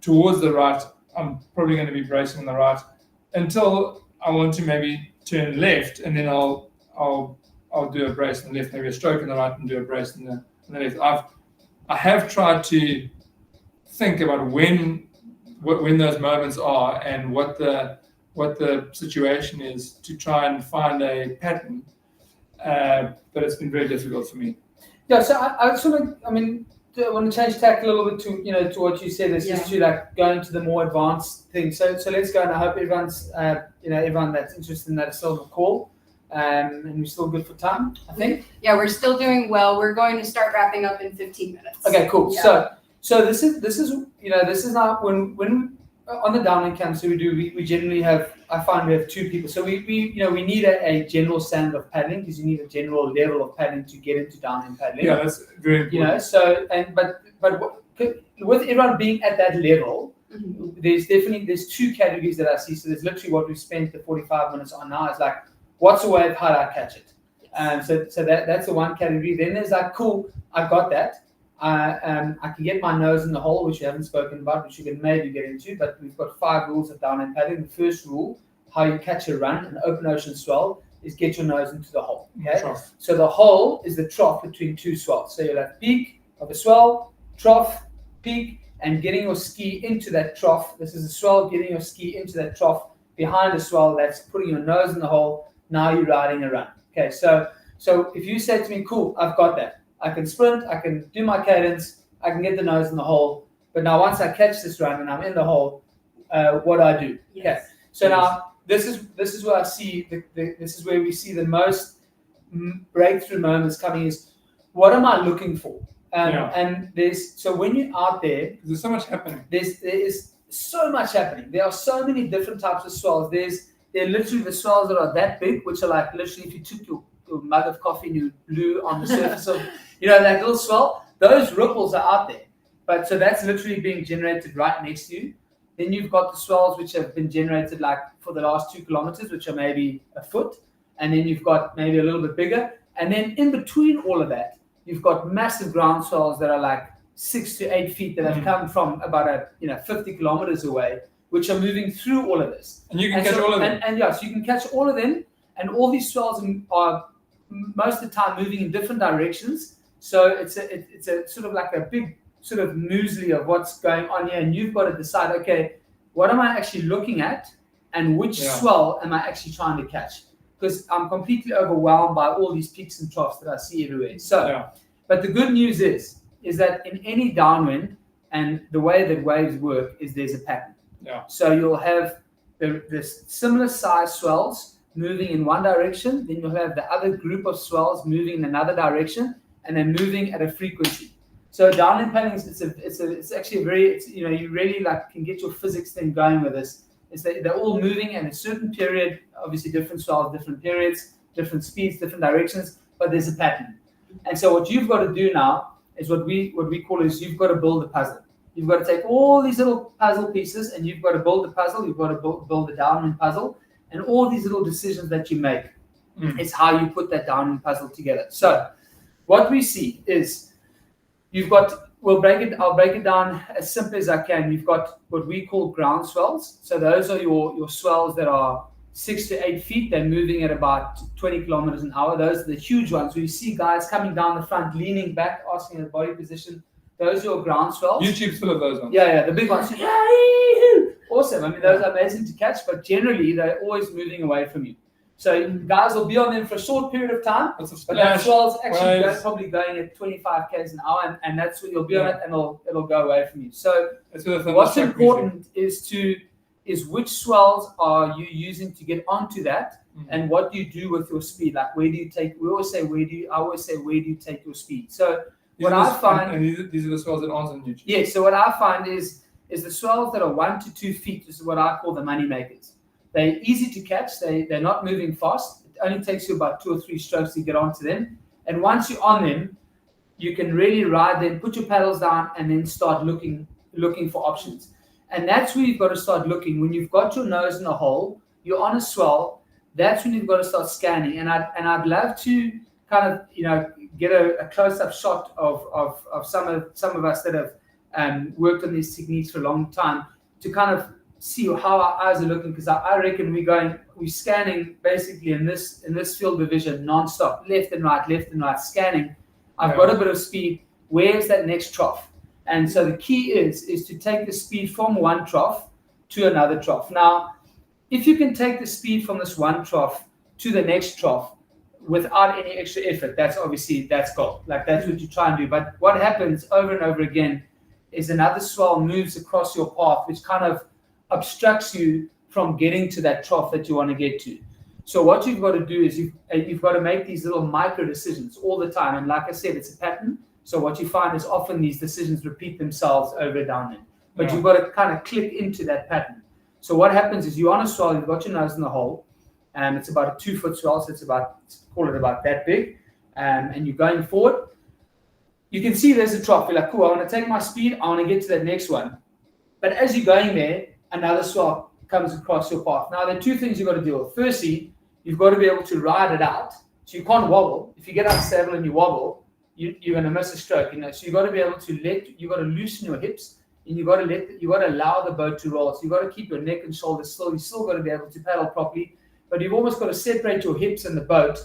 towards the right, I'm probably going to be bracing on the right until I want to maybe turn left, and then I'll do a brace on the left, maybe a stroke on the right, and do a brace on the left. I have tried to think about when those moments are and what the situation is to try and find a pattern, but it's been very difficult for me. Yeah, so I want to change tack a little bit to what you said. It's just to like go into the more advanced thing. So let's go, and I hope everyone's everyone that's interested in that is still on the call. And we're still good for time, I think. Yeah, we're still doing well. We're going to start wrapping up in 15 minutes. Okay, cool. Yeah. So this is now when on the downwind camps we generally have, I find we have two people. So we need a general standard of paddling, because you need a general level of paddling to get into downwind paddling. Yeah, that's very important. But with everyone being at that level, there's two categories that I see. So there's literally what we've spent the 45 minutes on now. It's like, what's the wave? How do I catch it? So that's the one category. Then there's like, cool, I got that. I can get my nose in the hole, which we haven't spoken about, which you can maybe get into. But we've got 5 rules of downwind paddling. The first rule, how you catch a run, an open ocean swell, is get your nose into the hole. Okay. Trough. So the hole is the trough between two swells. So you'll have peak of a swell, trough, peak, and getting your ski into that trough. This is a swell, getting your ski into that trough. Behind the swell, that's putting your nose in the hole. Now you're riding a run. Okay, so if you say to me, cool, I've got that. I can sprint, I can do my cadence, I can get the nose in the hole. But now once I catch this run and I'm in the hole, what do I do? Yes. Okay. So now this is where I see this is where we see the most breakthrough moments coming, is what am I looking for? And when you're out there's so much happening. There is so much happening. There are so many different types of swells. They're literally the swells that are that big, which are like literally if you took your mug of coffee and you blew on the surface of that little swell, those ripples are out there. But so that's literally being generated right next to you. Then you've got the swells which have been generated like for the last 2 kilometers, which are maybe a foot. And then you've got maybe a little bit bigger. And then in between all of that, you've got massive ground swells that are like 6 to 8 feet that have come from about 50 kilometers away, which are moving through all of this. And you can catch all of them. So you can catch all of them. And all these swells are most of the time moving in different directions. So it's a sort of like a big sort of muesli of what's going on here. And you've got to decide, okay, what am I actually looking at? And which swell am I actually trying to catch? Because I'm completely overwhelmed by all these peaks and troughs that I see everywhere. So, but the good news is that in any downwind, and the way that waves work is there's a pattern. Yeah. So you'll have the similar size swells moving in one direction, then you'll have the other group of swells moving in another direction, and then moving at a frequency. So downwind paddling it's actually a very you really like can get your physics thing going with this. Is that they're all moving in a certain period, obviously different swells, different periods, different speeds, different directions, but there's a pattern. And so what you've got to do now is what we call is you've got to build a puzzle. You've got to take all these little puzzle pieces and you've got to build the puzzle. You've got to build the downwind puzzle, and all these little decisions that you make is how you put that downwind puzzle together. So what we see is you've got. I'll break it down as simply as I can. You've got what we call ground swells. So those are your swells that are 6 to 8 feet. They're moving at about 20 kilometers an hour. Those are the huge ones. So you see guys coming down the front, leaning back, asking their body position. Those are your ground swells. YouTube's full of those ones. Yeah, the big ones. Awesome. I mean, those are amazing to catch, but generally they're always moving away from you. So guys will be on them for a short period of time, Lots of but that splash, swell's actually waves. probably going at 25 k's an hour, and that's when you'll be on it, and it'll go away from you. So what's important is which swells are you using to get onto that, and what do you do with your speed? Like where do you take? I always say where do you take your speed? So what I find, and these are the swells that aren't on YouTube. Yeah. So what I find is the swells that are 1 to 2 feet is what I call the money makers. They're easy to catch. They're not moving fast. It only takes you about 2 or 3 strokes to get onto them. And once you're on them, you can really ride them, put your paddles down, and then start looking for options. And that's where you've got to start looking. When you've got your nose in a hole, you're on a swell. That's when you've got to start scanning. And I'd love to kind of get a close-up shot of some of us that have worked on these techniques for a long time to kind of see how our eyes are looking, because I reckon we're scanning basically in this field of vision non-stop, left and right, scanning. I've got a bit of speed. Where's that next trough? And so the key is to take the speed from one trough to another trough. Now, if you can take the speed from this one trough to the next trough without any extra effort, that's gold. Like that's what you try and do. But what happens over and over again is another swell moves across your path, which kind of obstructs you from getting to that trough that you want to get to. So what you've got to do is you've got to make these little micro decisions all the time. And like I said, it's a pattern. So what you find is often these decisions repeat themselves over and down. But you've got to kind of click into that pattern. So what happens is you're on a swell, you've got your nose in the hole, and it's about a 2-foot swell, so it's about that big, and you're going forward. You can see there's a trough. You're like, cool, I want to take my speed, I want to get to that next one. But as you're going there, another swell comes across your path. Now, there are 2 things you've got to deal with. Firstly, you've got to be able to ride it out. So you can't wobble. If you get unstable and you wobble, you're going to miss a stroke. So you've got to be able to loosen your hips, and you've got to allow the boat to roll. So you've got to keep your neck and shoulders still. You've still got to be able to paddle properly, but you've almost got to separate your hips and the boat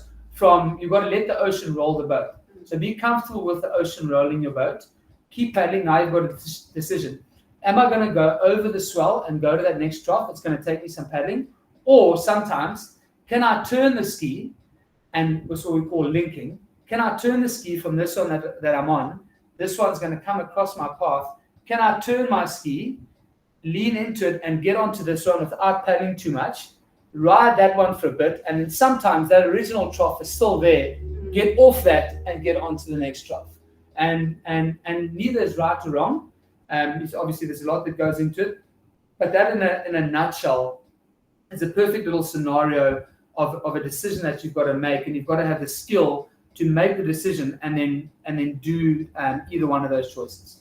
you've got to let the ocean roll the boat. So be comfortable with the ocean rolling your boat. Keep paddling. Now you've got a decision. Am I going to go over the swell and go to that next trough? It's going to take me some paddling. Or sometimes, can I turn the ski, and that's what we call linking. Can I turn the ski from this one that I'm on? This one's going to come across my path. Can I turn my ski, lean into it, and get onto this one without paddling too much? Ride that one for a bit, and then sometimes that original trough is still there. Get off that and get onto the next trough. And neither is right or wrong. Obviously, there's a lot that goes into it, but that in a nutshell is a perfect little scenario of a decision that you've got to make, and you've got to have the skill to make the decision and then do either one of those choices.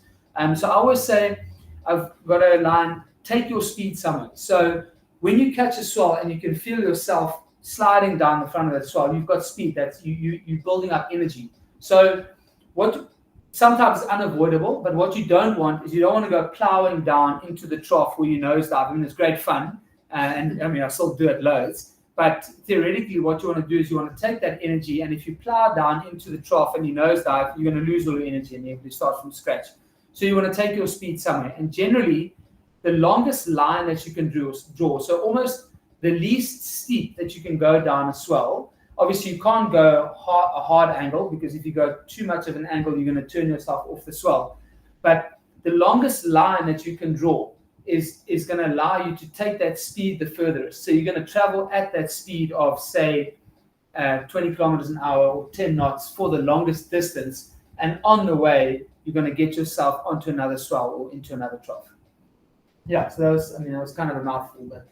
So I always say, I've got a line: take your speed somewhere. So when you catch a swell and you can feel yourself sliding down the front of that swell, you've got speed. That's you're building up energy. So what sometimes is unavoidable, but what you don't want is you don't want to go plowing down into the trough where you nosedive. I mean, it's great fun, and I mean, I still do it loads. But theoretically, what you want to do is you want to take that energy, and if you plow down into the trough and you nosedive, you're going to lose all your energy and you have to start from scratch. So you want to take your speed somewhere. And generally, the longest line that you can draw, so almost the least steep that you can go down a swell. Obviously, you can't go a hard angle, because if you go too much of an angle, you're going to turn yourself off the swell. But the longest line that you can draw is going to allow you to take that speed the furthest. So you're going to travel at that speed of, say, 20 kilometers an hour or 10 knots for the longest distance. And on the way, you're going to get yourself onto another swell or into another trough. Yeah, so that was kind of a mouthful, but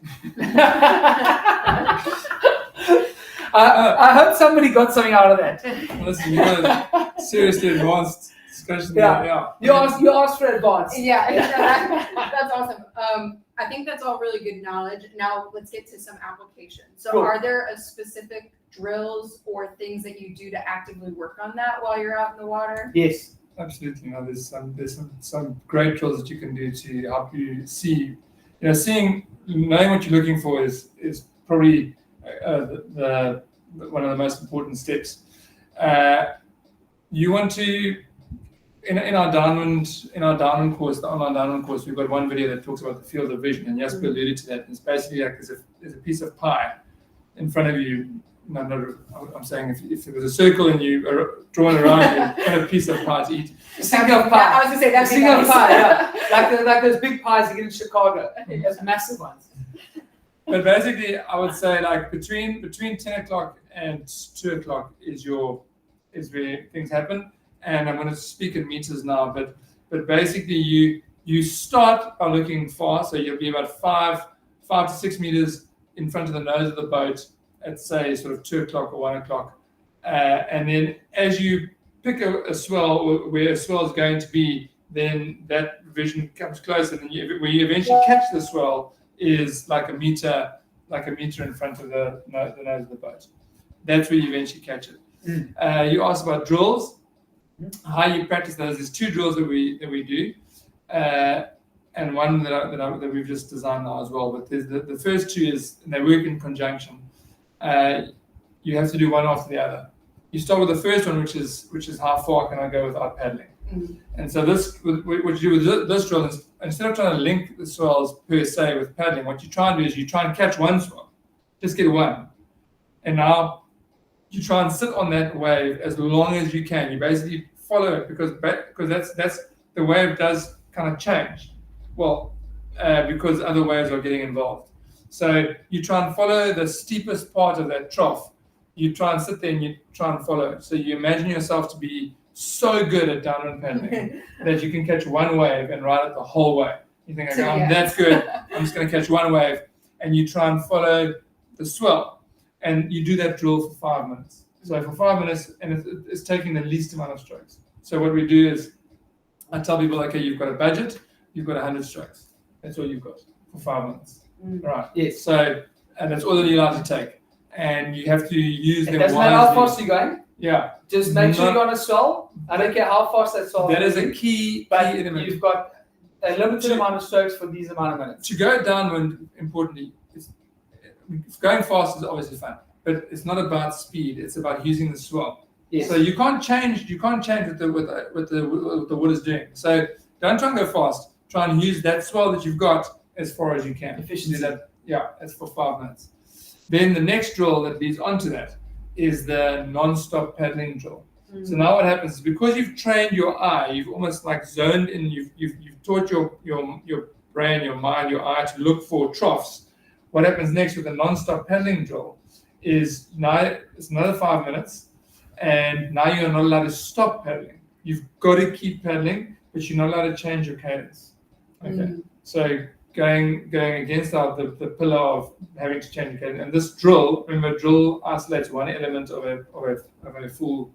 I hope somebody got something out of that. Listen, you got a seriously advanced discussion. Yeah. You asked for advance. Yeah, that's awesome. I think that's all really good knowledge. Now let's get to some application. So Cool. Are there a specific drills or things that you do to actively work on that while you're out in the water? Yes. Absolutely. There's some great drills that you can do to help you see. Knowing what you're looking for is probably the one of the most important steps. You want to in our downwind course, the online downwind course, we've got one video that talks about the field of vision, and Jasper alluded to that. It's basically like there's a piece of pie. in front of you. No, I'm saying if there was a circle and you are drawn around you, and a piece of pie to eat. A single I pie. was gonna say A that'd be single nice. pie, yeah. Like those big pies you get in Chicago. Those massive ones. But basically, I would say like between 10 o'clock and 2 o'clock is where things happen. And I'm going to speak in meters now, but basically you start by looking far, so you'll be about 5 to 6 meters in front of the nose of the boat at say sort of 2 o'clock or 1 o'clock, and then as you pick a swell or where a swell is going to be, then that vision comes closer, and where you eventually catch the swell is like a meter in front of the nose of the boat. That's where you eventually catch it. You asked about drills. How you practice those? There's 2 drills that we do, and one that we've just designed now as well. But there's the first 2 is, and they work in conjunction. You have to do one after the other. You start with the first one, which is how far can I go without paddling. And so what you do with this drill is, instead of trying to link the swells per se with paddling, what you try and do is you try and catch one swell, just get one, and now you try and sit on that wave as long as you can. You basically follow it because that's the wave does kind of change. Well, because other waves are getting involved. So you try and follow the steepest part of that trough. You try and sit there and you try and follow it. So you imagine yourself to be so good at downwind paddling that you can catch one wave and ride it the whole way. You think, okay, I'm that good, I'm just going to catch one wave. And you try and follow the swell. And you do that drill for 5 minutes. So for 5 minutes, and it's taking the least amount of strokes. So what we do is, I tell people, okay, you've got a budget, you've got 100 strokes. That's all you've got for 5 minutes. Right. Yes. So, and that's all that you're allowed to take. And you have to use them It doesn't wisely. matter how fast you're going. Yeah. Just make sure you're on a swell. I don't care how fast that swell That is a key element. You've got a limited amount of strokes for these amount of minutes. To go downwind, importantly, going fast is obviously fun, but it's not about speed. It's about using the swell. Yes. So you can't change what the wood is doing. So don't try and go fast. Try and use that swell that you've got as far as you can. Efficiency. That's for 5 minutes. Then the next drill that leads onto that is the non-stop paddling drill. So now what happens is, because you've trained your eye, you've almost like zoned in, you've taught your brain, your mind, your eye to look for troughs. What happens next with the non-stop paddling drill is, now it's another 5 minutes, and now you're not allowed to stop paddling. You've got to keep paddling, but you're not allowed to change your cadence. Okay. So going against the pillar of having to change your cadence. And this drill, remember, drill isolates one element of a full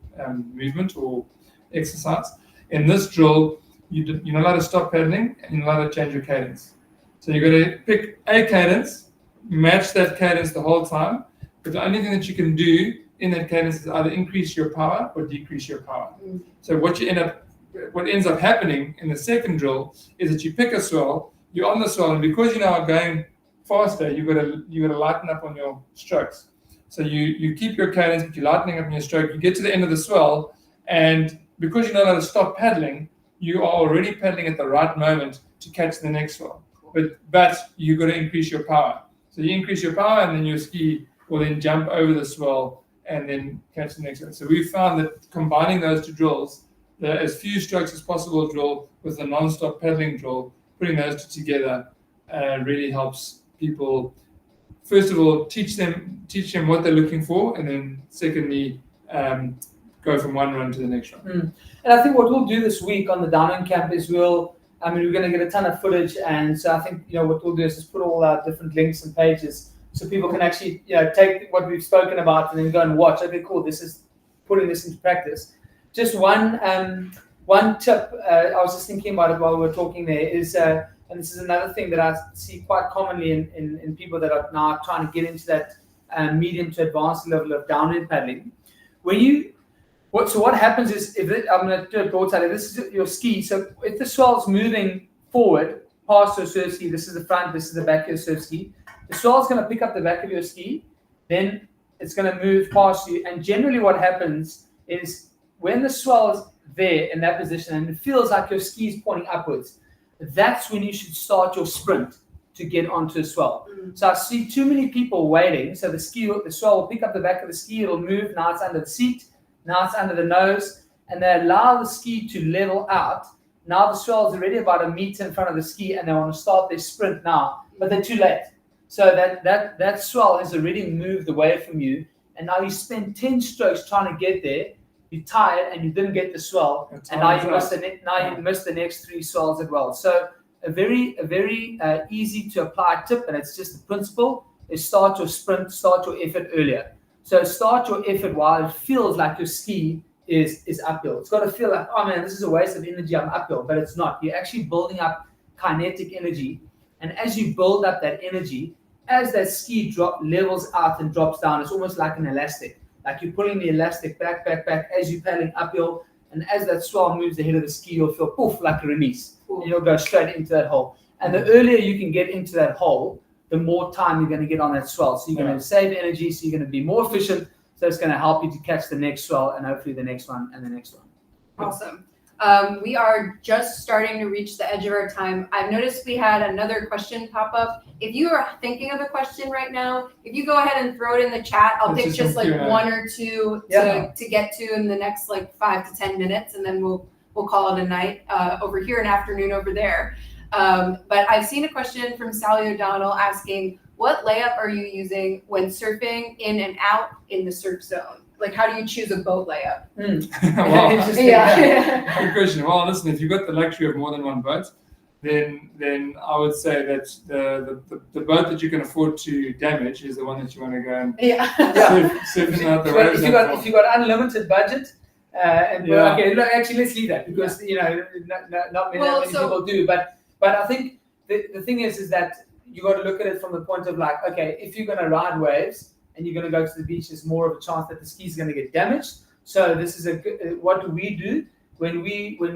movement or exercise. In this drill, you're not allowed to stop paddling, and you're not allowed to change your cadence. So you've got to pick a cadence, match that cadence the whole time, but the only thing that you can do in that cadence is either increase your power or decrease your power. So what ends up happening in the second drill is that you pick a swell, you're on the swell, and because you're now going faster, you've got to lighten up on your strokes. So you keep your cadence, but you're lightening up on your stroke. You get to the end of the swell, and because you're not allowed to stop paddling, you are already paddling at the right moment to catch the next swell. But you've got to increase your power. So you increase your power, and then your ski will then jump over the swell and then catch the next one. So we found that combining those 2 drills, the as few strokes as possible drill with the non-stop paddling drill, putting those 2 together really helps people. First of all, teach them what they're looking for, and then secondly, go from one run to the next run. And I think what we'll do this week on the Downwind camp is we're going to get a ton of footage, and so I think what we'll do is just put all our different links and pages so people can actually take what we've spoken about and then go and watch. Okay, cool. This is putting this into practice. Just one tip I was just thinking about it while we were talking there is, and this is another thing that I see quite commonly in people that are now trying to get into that medium to advanced level of downwind paddling. What happens is, I'm going to do a broadside. This is your ski. So if the swell's moving forward past your surf ski, this is the front, this is the back of your surf ski. The swell's going to pick up the back of your ski, then it's going to move past you. And generally what happens is, when the swell is there in that position and it feels like your ski is pointing upwards, that's when you should start your sprint. to get onto a swell. Mm. So I see too many people waiting. So the swell will pick up the back of the ski, it'll move, now it's under the seat, now it's under the nose, and they allow the ski to level out. Now the swell is already about a meter in front of the ski and they want to start their sprint now, but they're too late. So that swell has already moved away from you, and now you spend 10 strokes trying to get there, you're tired and you didn't get the swell, and now you miss the next 3 swells as well. So a very easy to apply tip, and it's just the principle, is start your sprint, start your effort earlier. So start your effort while it feels like your ski is uphill. It's got to feel like, oh man, this is a waste of energy, I'm uphill, but it's not. You're actually building up kinetic energy, and as you build up that energy, as that ski levels out and drops down, it's almost like an elastic. Like you're pulling the elastic back as you're paddling uphill, and as that swell moves ahead of the ski, you'll feel poof, like a release. Cool. And you'll go straight into that hole. And the earlier you can get into that hole, the more time you're going to get on that swell. So you're going to save energy, so you're going to be more efficient. So it's going to help you to catch the next swell and hopefully the next one and the next one. Awesome. We are just starting to reach the edge of our time. I've noticed we had another question pop up. If you are thinking of a question right now, if you go ahead and throw it in the chat, I'll pick just like one or two to get to in the next like 5 to 10 minutes, and then we'll call it a night over here, an afternoon over there. But I've seen a question from Sally O'Donnell asking, what layup are you using when surfing in and out in the surf zone? Like, how do you choose a boat layup? Well, Yeah. good question. Well, listen, if you've got the luxury of more than one boat, then I would say that the boat that you can afford to damage is the one that you want to go and surfing out the waves. If you've got unlimited budget, okay, look, actually, let's leave that because not many people do. But I think the thing is that you got to look at it from the point of like, okay, if you're going to ride waves and you're going to go to the beach, there's more of a chance that the ski is going to get damaged. So this is what do we do when we do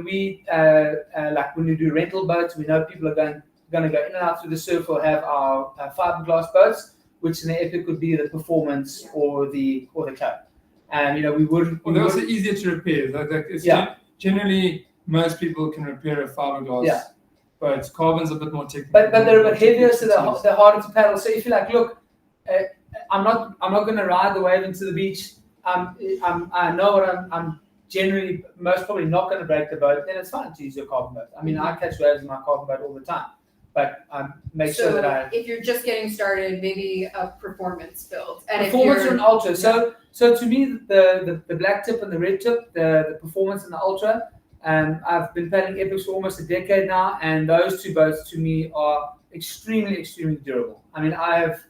rental boats? We know people are going to go in and out through the surf. We'll have our fiberglass boats, which in the epic would be the performance or the club. And we wouldn't. Well, they're also easier to repair. Generally, most people can repair a fiberglass. Yeah. But carbon's a bit more technical. But they're a bit heavier, so they're harder to paddle. So if you're like, look, I'm not going to ride the wave into the beach. I know what I'm generally most probably not going to break the boat. Then it's fine to use your carbon boat. I mean, I catch waves in my carbon boat all the time, but make sure that if you're just getting started, maybe a performance build. And performance or an ultra. So to me, the black tip and the red tip, the performance and the ultra. I've been paddling epics for almost a decade now, and those two boats to me are extremely durable. I mean, I've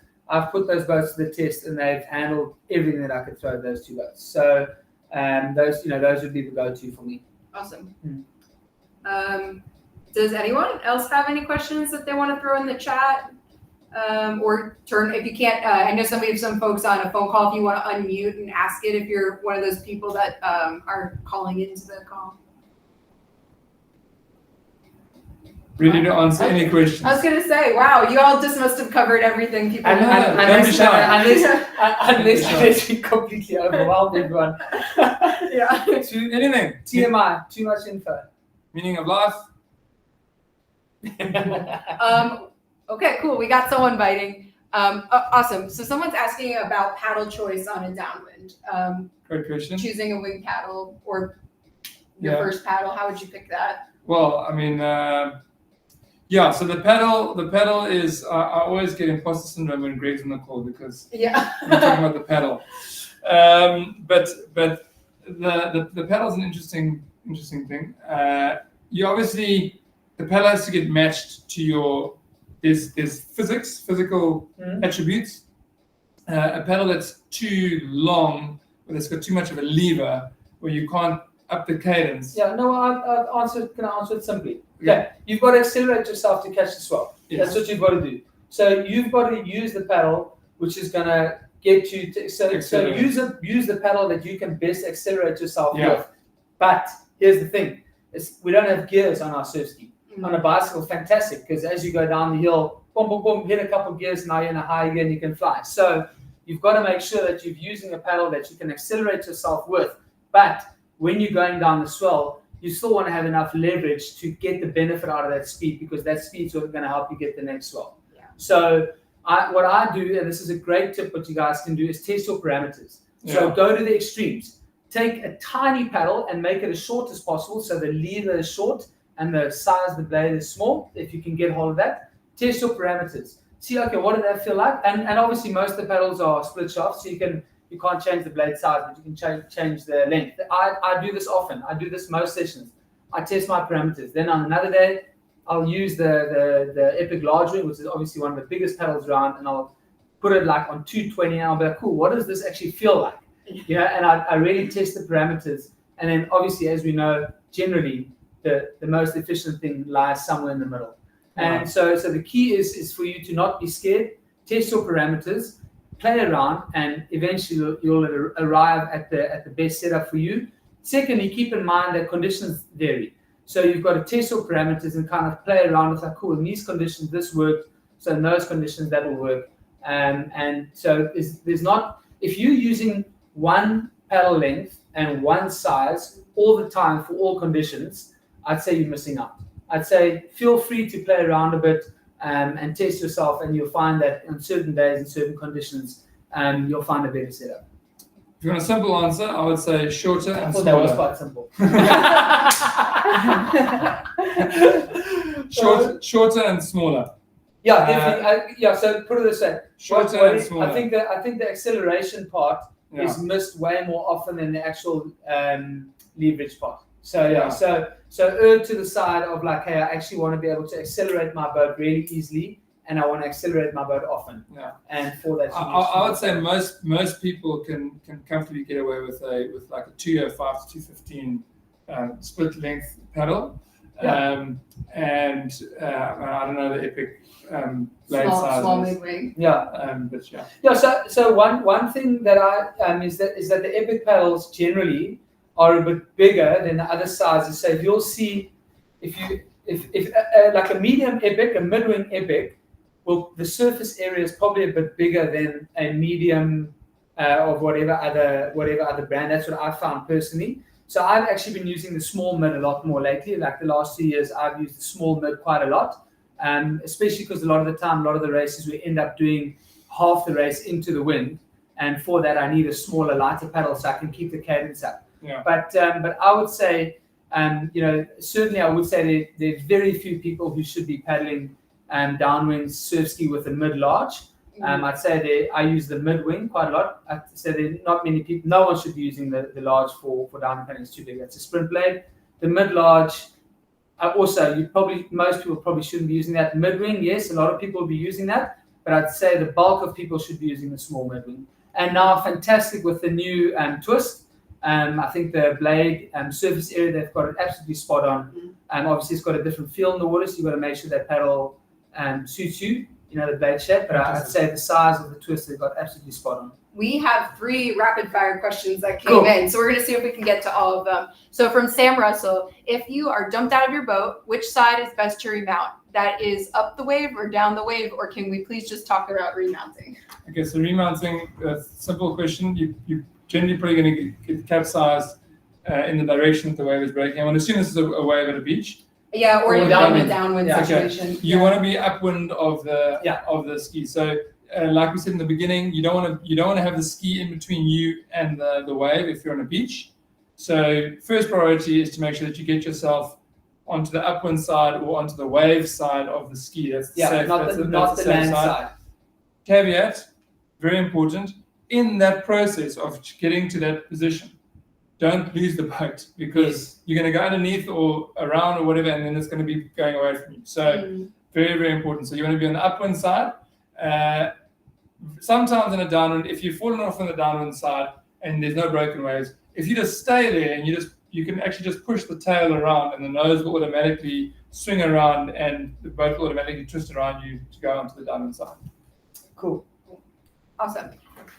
put those boats to the test, and they've handled everything that I could throw at those two boats. So those would be the go-to for me. Awesome. Does anyone else have any questions that they want to throw in the chat? Or turn, if you can't, I know some folks on a phone call, if you want to unmute and ask it, if you're one of those people that are calling into the call. Ready to answer any questions. I was going to say, wow, you all just must have covered everything people don't be shy. Unless we completely overwhelmed everyone. Yeah. Anything. TMI, too much info. Meaning of life. Okay, cool. We got someone biting. Awesome. So someone's asking about paddle choice on a downwind. Great question. Choosing a wing paddle or your first paddle. How would you pick that? Well, I mean, so the paddle is, I always get imposter syndrome when Greg's on the call because we're talking about the paddle. But the paddle is an interesting thing. You obviously, the paddle has to get matched to there's physical attributes. A paddle that's too long, or that's got too much of a lever, where you can't up the cadence. Yeah, no, can I answer it simply? Okay, you've got to accelerate yourself to catch the swell. Yes. That's what you've got to do. So you've got to use the paddle, which is going to get you to. So use the paddle that you can best accelerate yourself with. But here's the thing: we don't have gears on our surf ski. On a bicycle, fantastic, because as you go down the hill, boom, boom, boom, hit a couple of gears, now you're in a high gear and you can fly. So you've got to make sure that you're using a paddle that you can accelerate yourself with, but when you're going down the swell, you still want to have enough leverage to get the benefit out of that speed, because that speed is going to help you get the next swell. Yeah. So what I do, and this is a great tip, what you guys can do is test your parameters. So go to the extremes. Take a tiny paddle and make it as short as possible. So the lever is short and the size of the blade is small. If you can get hold of that, test your parameters. See, okay, what did that feel like? And obviously most of the paddles are split shafts, so you can't change the blade size, but you can change the length. I do this often. I do this most sessions. I test my parameters. Then on another day, I'll use the Epic large ring, which is obviously one of the biggest paddles around, and I'll put it like on 220, and I'll be like, cool, what does this actually feel like? And I really test the parameters. And then obviously, as we know, generally the most efficient thing lies somewhere in the middle. And so the key is for you to not be scared, test your parameters, play around, and eventually you'll arrive at the best setup for you. Secondly, keep in mind that conditions vary. So you've got to test your parameters and kind of play around with like, cool, in these conditions, this worked. So in those conditions, that will work. And so there's not, if you're using one paddle length and one size all the time for all conditions, I'd say you're missing out. I'd say feel free to play around a bit and test yourself, and you'll find that on certain days and certain conditions, you'll find a better setup. If you want a simple answer, I would say shorter and I thought that was smaller. quite simple. Shorter and smaller. Yeah, definitely. So put it this way. Shorter and smaller. I think the acceleration part is missed way more often than the actual leverage part. So so err to the side of like, hey, I actually want to be able to accelerate my boat really easily, and I want to accelerate my boat often. Yeah. And for that, I would say most people can comfortably get away with like a 205 to 215 split length paddle. Yeah. And I don't know the Epic blade sizes. Small mid-wing. Yeah. But yeah. Yeah. So one thing that is that the Epic paddles generally are a bit bigger than the other sizes. So if you'll see, if like a medium Epic, a mid-wing Epic, well, the surface area is probably a bit bigger than a medium of whatever other brand. That's what I found personally. So I've actually been using the small mid a lot more lately. Like the last 2 years, I've used the small mid quite a lot, especially because a lot of the races we end up doing half the race into the wind, and for that I need a smaller, lighter paddle so I can keep the cadence up. Yeah. But I would say, certainly I would say there's very few people who should be paddling downwind surf ski with a mid large. I'd say I use the mid wing quite a lot. I'd say there's not many people. No one should be using the large for downwind paddling. It's too big. That's a sprint blade. The mid large. Also, most people probably shouldn't be using that. Mid wing, yes, a lot of people will be using that, but I'd say the bulk of people should be using the small mid wing. And now, fantastic with the new twist. I think the blade surface area, they've got it absolutely spot on. Obviously, it's got a different feel in the water, so you've got to make sure that paddle suits you, the blade shape. But I'd say the size of the twist, they've got absolutely spot on. We have 3 rapid fire questions that came in, so we're going to see if we can get to all of them. So from Sam Russell, if you are dumped out of your boat, which side is best to remount? That is up the wave or down the wave, or can we please just talk about remounting? Okay, so remounting, simple question. You generally probably going to get capsized in the direction that the wave is breaking. I want to assume this is a wave at a beach. Yeah, or even in a downwind situation. Okay. You want to be upwind of the ski. So, like we said in the beginning, you don't want to have the ski in between you and the wave if you're on a beach. So, first priority is to make sure that you get yourself onto the upwind side or onto the wave side of the ski. That's safe. Not the land side. Caveat, very important. In that process of getting to that position, don't lose the boat, because you're going to go underneath or around or whatever, and then it's going to be going away from you. So very, very important. So you want to be on the upwind side. Sometimes in a downwind, if you've fallen off on the downwind side and there's no broken waves, if you just stay there and you can actually just push the tail around, and the nose will automatically swing around and the boat will automatically twist around you to go onto the downwind side. Cool. Awesome.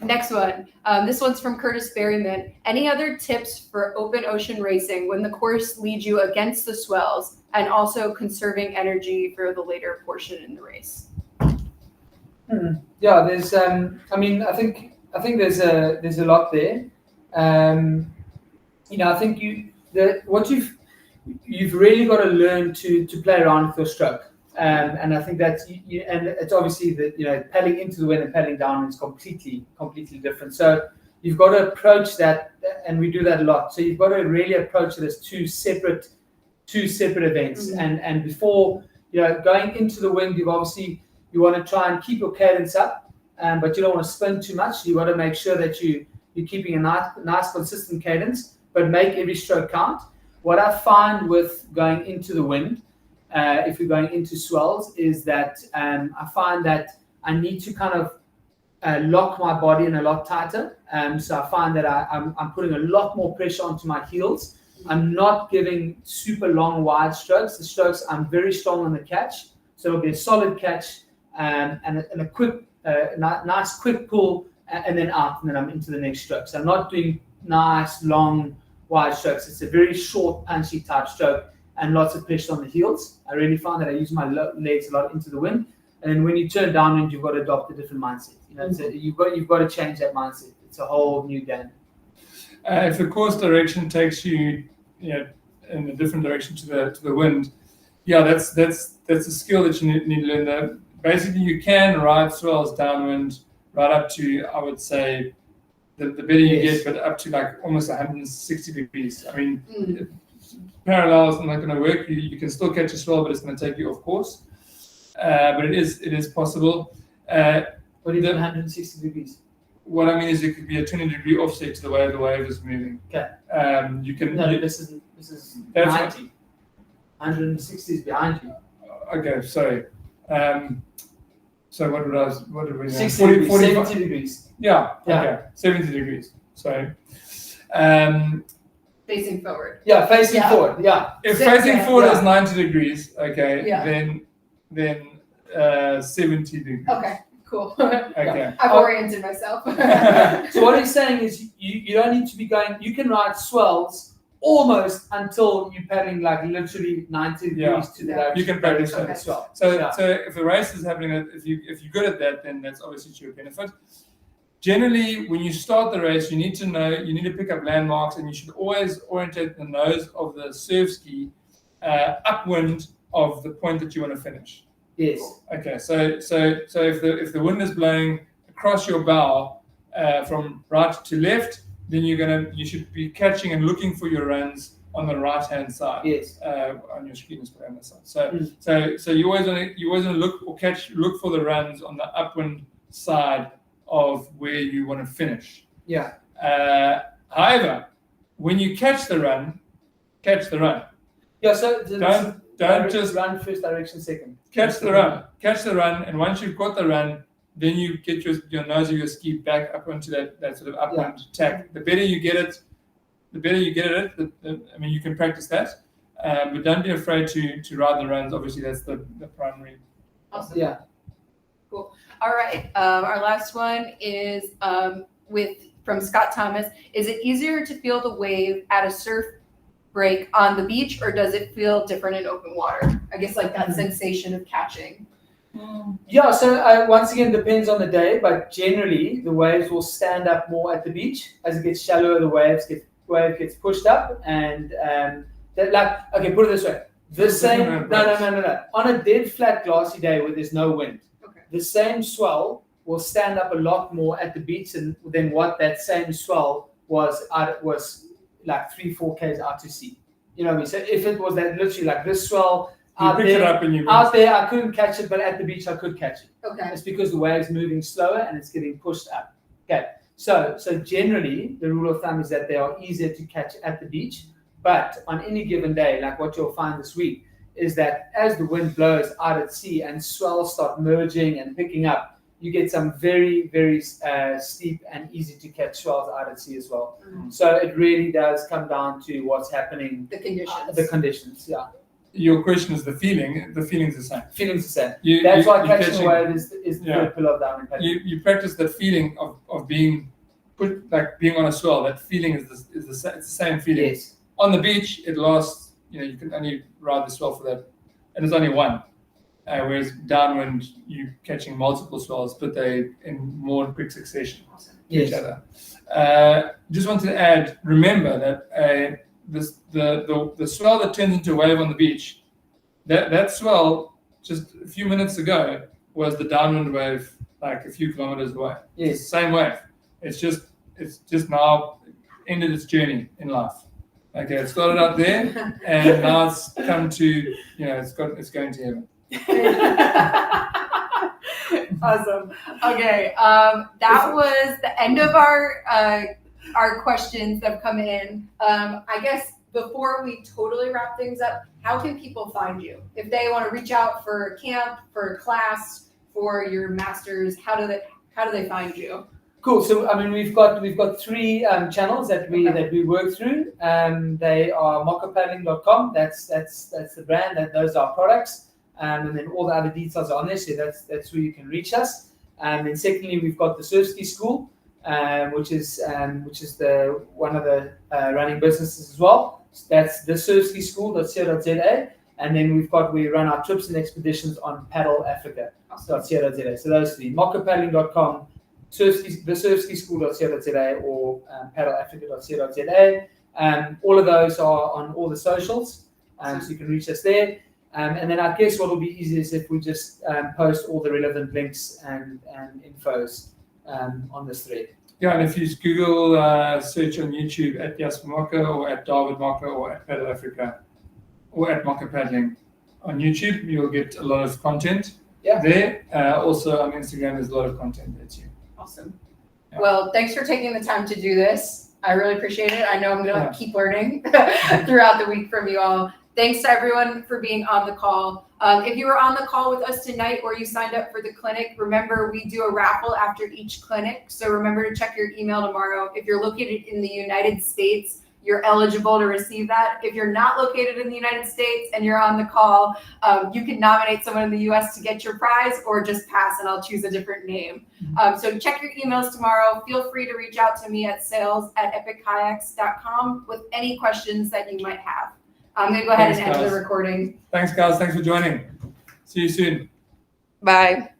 Next one. This one's from Curtis Berryman. Any other tips for open ocean racing when the course leads you against the swells, and also conserving energy for the later portion in the race? Yeah, there's. I think there's a lot there. I think you've really got to learn to play around with your stroke. And I think that's and it's obviously that paddling into the wind and paddling down is completely different. So you've got to approach that, and we do that a lot. So you've got to really approach it as two separate events. And before going into the wind, you want to try and keep your cadence up, but you don't want to spin too much. You got to make sure that you're keeping a nice consistent cadence, but make every stroke count. What I find with going into the wind, if you're going into swells, is that I find that I need to kind of lock my body in a lot tighter. So I find that I'm putting a lot more pressure onto my heels. I'm not giving super long, wide strokes. The strokes, I'm very strong on the catch. So it'll be a solid catch and a quick, nice quick pull and then out, and then I'm into the next stroke. So I'm not doing nice, long, wide strokes. It's a very short, punchy type stroke and lots of pressure on the heels. I really find that I use my legs a lot into the wind. And then when you turn downwind, you've got to adopt a different mindset. So you've got to change that mindset. It's a whole new game. If the course direction takes you, in a different direction to the wind, that's a skill that you need to learn. That basically you can ride swells downwind right up to, I would say, the better you get, but up to like almost 160 degrees. I mean, parallel is not going to work. You can still catch a swell, but it's going to take you off course. But it is possible. What do you mean 160 degrees? What I mean is it could be a 20-degree offset to the way the wave is moving. Okay. You can. No, this is 90. 160 is behind you. Okay, sorry. So what did we know? 60 degrees, 70 degrees. Yeah. Okay. 70 degrees. Sorry. Facing forward. Yeah, facing forward. Yeah. If facing forward is 90 degrees, okay, then 70 degrees. Okay, cool. Okay. I've oriented myself. So what he's saying is you don't need to be going, you can ride swells almost until you're paddling like literally 90 degrees to the direction. You can practice that as well. So if the race is happening, if you're good at that, then that's obviously to your benefit. Generally, when you start the race, you need to pick up landmarks, and you should always orientate the nose of the surf ski upwind of the point that you want to finish. Yes. Okay. So if the wind is blowing across your bow from right to left, then you should be catching and looking for your runs on the right hand side. Yes. On your screen is on the side. So you always want to look for the runs on the upwind side of where you want to finish. Yeah. However, when you catch the run. Yeah. So don't just run first, direction second. Catch the run, and once you've got the run, then you get your nose of your ski back up onto that sort of upwind tack. The better you get it, I mean, you can practice that, but don't be afraid to ride the runs. Obviously, that's the primary. Awesome. Yeah. Cool. All right. Our last one is from Scott Thomas. Is it easier to feel the wave at a surf break on the beach, or does it feel different in open water? I guess like that sensation of catching. Yeah, so once again, depends on the day, but generally the waves will stand up more at the beach. As it gets shallower, the wave gets pushed up, and put it this way: no. On a dead flat glassy day where there's no wind, the same swell will stand up a lot more at the beach than what that same swell was like 3-4 k's out to sea. You know what I mean? So if it was that literally like this swell out there, I couldn't catch it, but at the beach I could catch it. Okay. It's because the wave's moving slower and it's getting pushed up. Okay. So generally the rule of thumb is that they are easier to catch at the beach, but on any given day, like what you'll find this week, is that as the wind blows out at sea and swells start merging and picking up, you get some very, very steep and easy to catch swells out at sea as well. Mm-hmm. So it really does come down to what's happening. The conditions, yeah. Your question is the feeling. The feeling's the same. Feeling's the same. That's why catching a wave is the third pillar of downwind paddling. You practice that feeling of being being on a swell. That feeling is the same feeling. Yes. On the beach, it lasts. You can only ride the swell for that, and it's only one. Whereas downwind, you're catching multiple swells, but they in more quick succession to each other. Just wanted to add, remember that the swell that turns into a wave on the beach, that swell just a few minutes ago was the downwind wave, like a few kilometers away. Yes. Same wave. It's just now ended its journey in life. Okay, it started out there, and now it's come to, it's going to heaven. Awesome. Okay, that was the end of our questions that have come in. I guess before we totally wrap things up, how can people find you if they want to reach out for a camp, for a class, for your masters? How do they find you? Cool. So I mean, we've got 3 channels that we work through. They are mockepaddling.com. That's the brand. Those are our products. And then all the other details are on there. So that's where you can reach us. And then secondly, we've got the Surf Ski School, which is the one of the running businesses as well. So that's the surfskischool.co.za. And then we run our trips and expeditions on paddleafrica.co.za. So those 3: mockepaddling.com, the surfskischool.co.za, or paddleafrica.co.za. All of those are on all the socials, so you can reach us there. And then I guess what will be easy is if we just post all the relevant links and infos on this thread. Yeah, and if you Google search on YouTube at Jasper Mocke or at Dawid Mocke or at Paddle Africa or at Mocke Paddling on YouTube, you'll get a lot of content there. Also on Instagram, there's a lot of content there too. Awesome. Yeah. Well, thanks for taking the time to do this. I really appreciate it. I know I'm going to keep learning throughout the week from you all. Thanks to everyone for being on the call. If you were on the call with us tonight or you signed up for the clinic, remember we do a raffle after each clinic. So remember to check your email tomorrow. If you're located in the United States, you're eligible to receive that. If you're not located in the United States and you're on the call, you can nominate someone in the US to get your prize or just pass and I'll choose a different name. So check your emails tomorrow. Feel free to reach out to me at sales@epickayaks.com with any questions that you might have. I'm going to go ahead and end the recording. Thanks, guys. Thanks for joining. See you soon. Bye.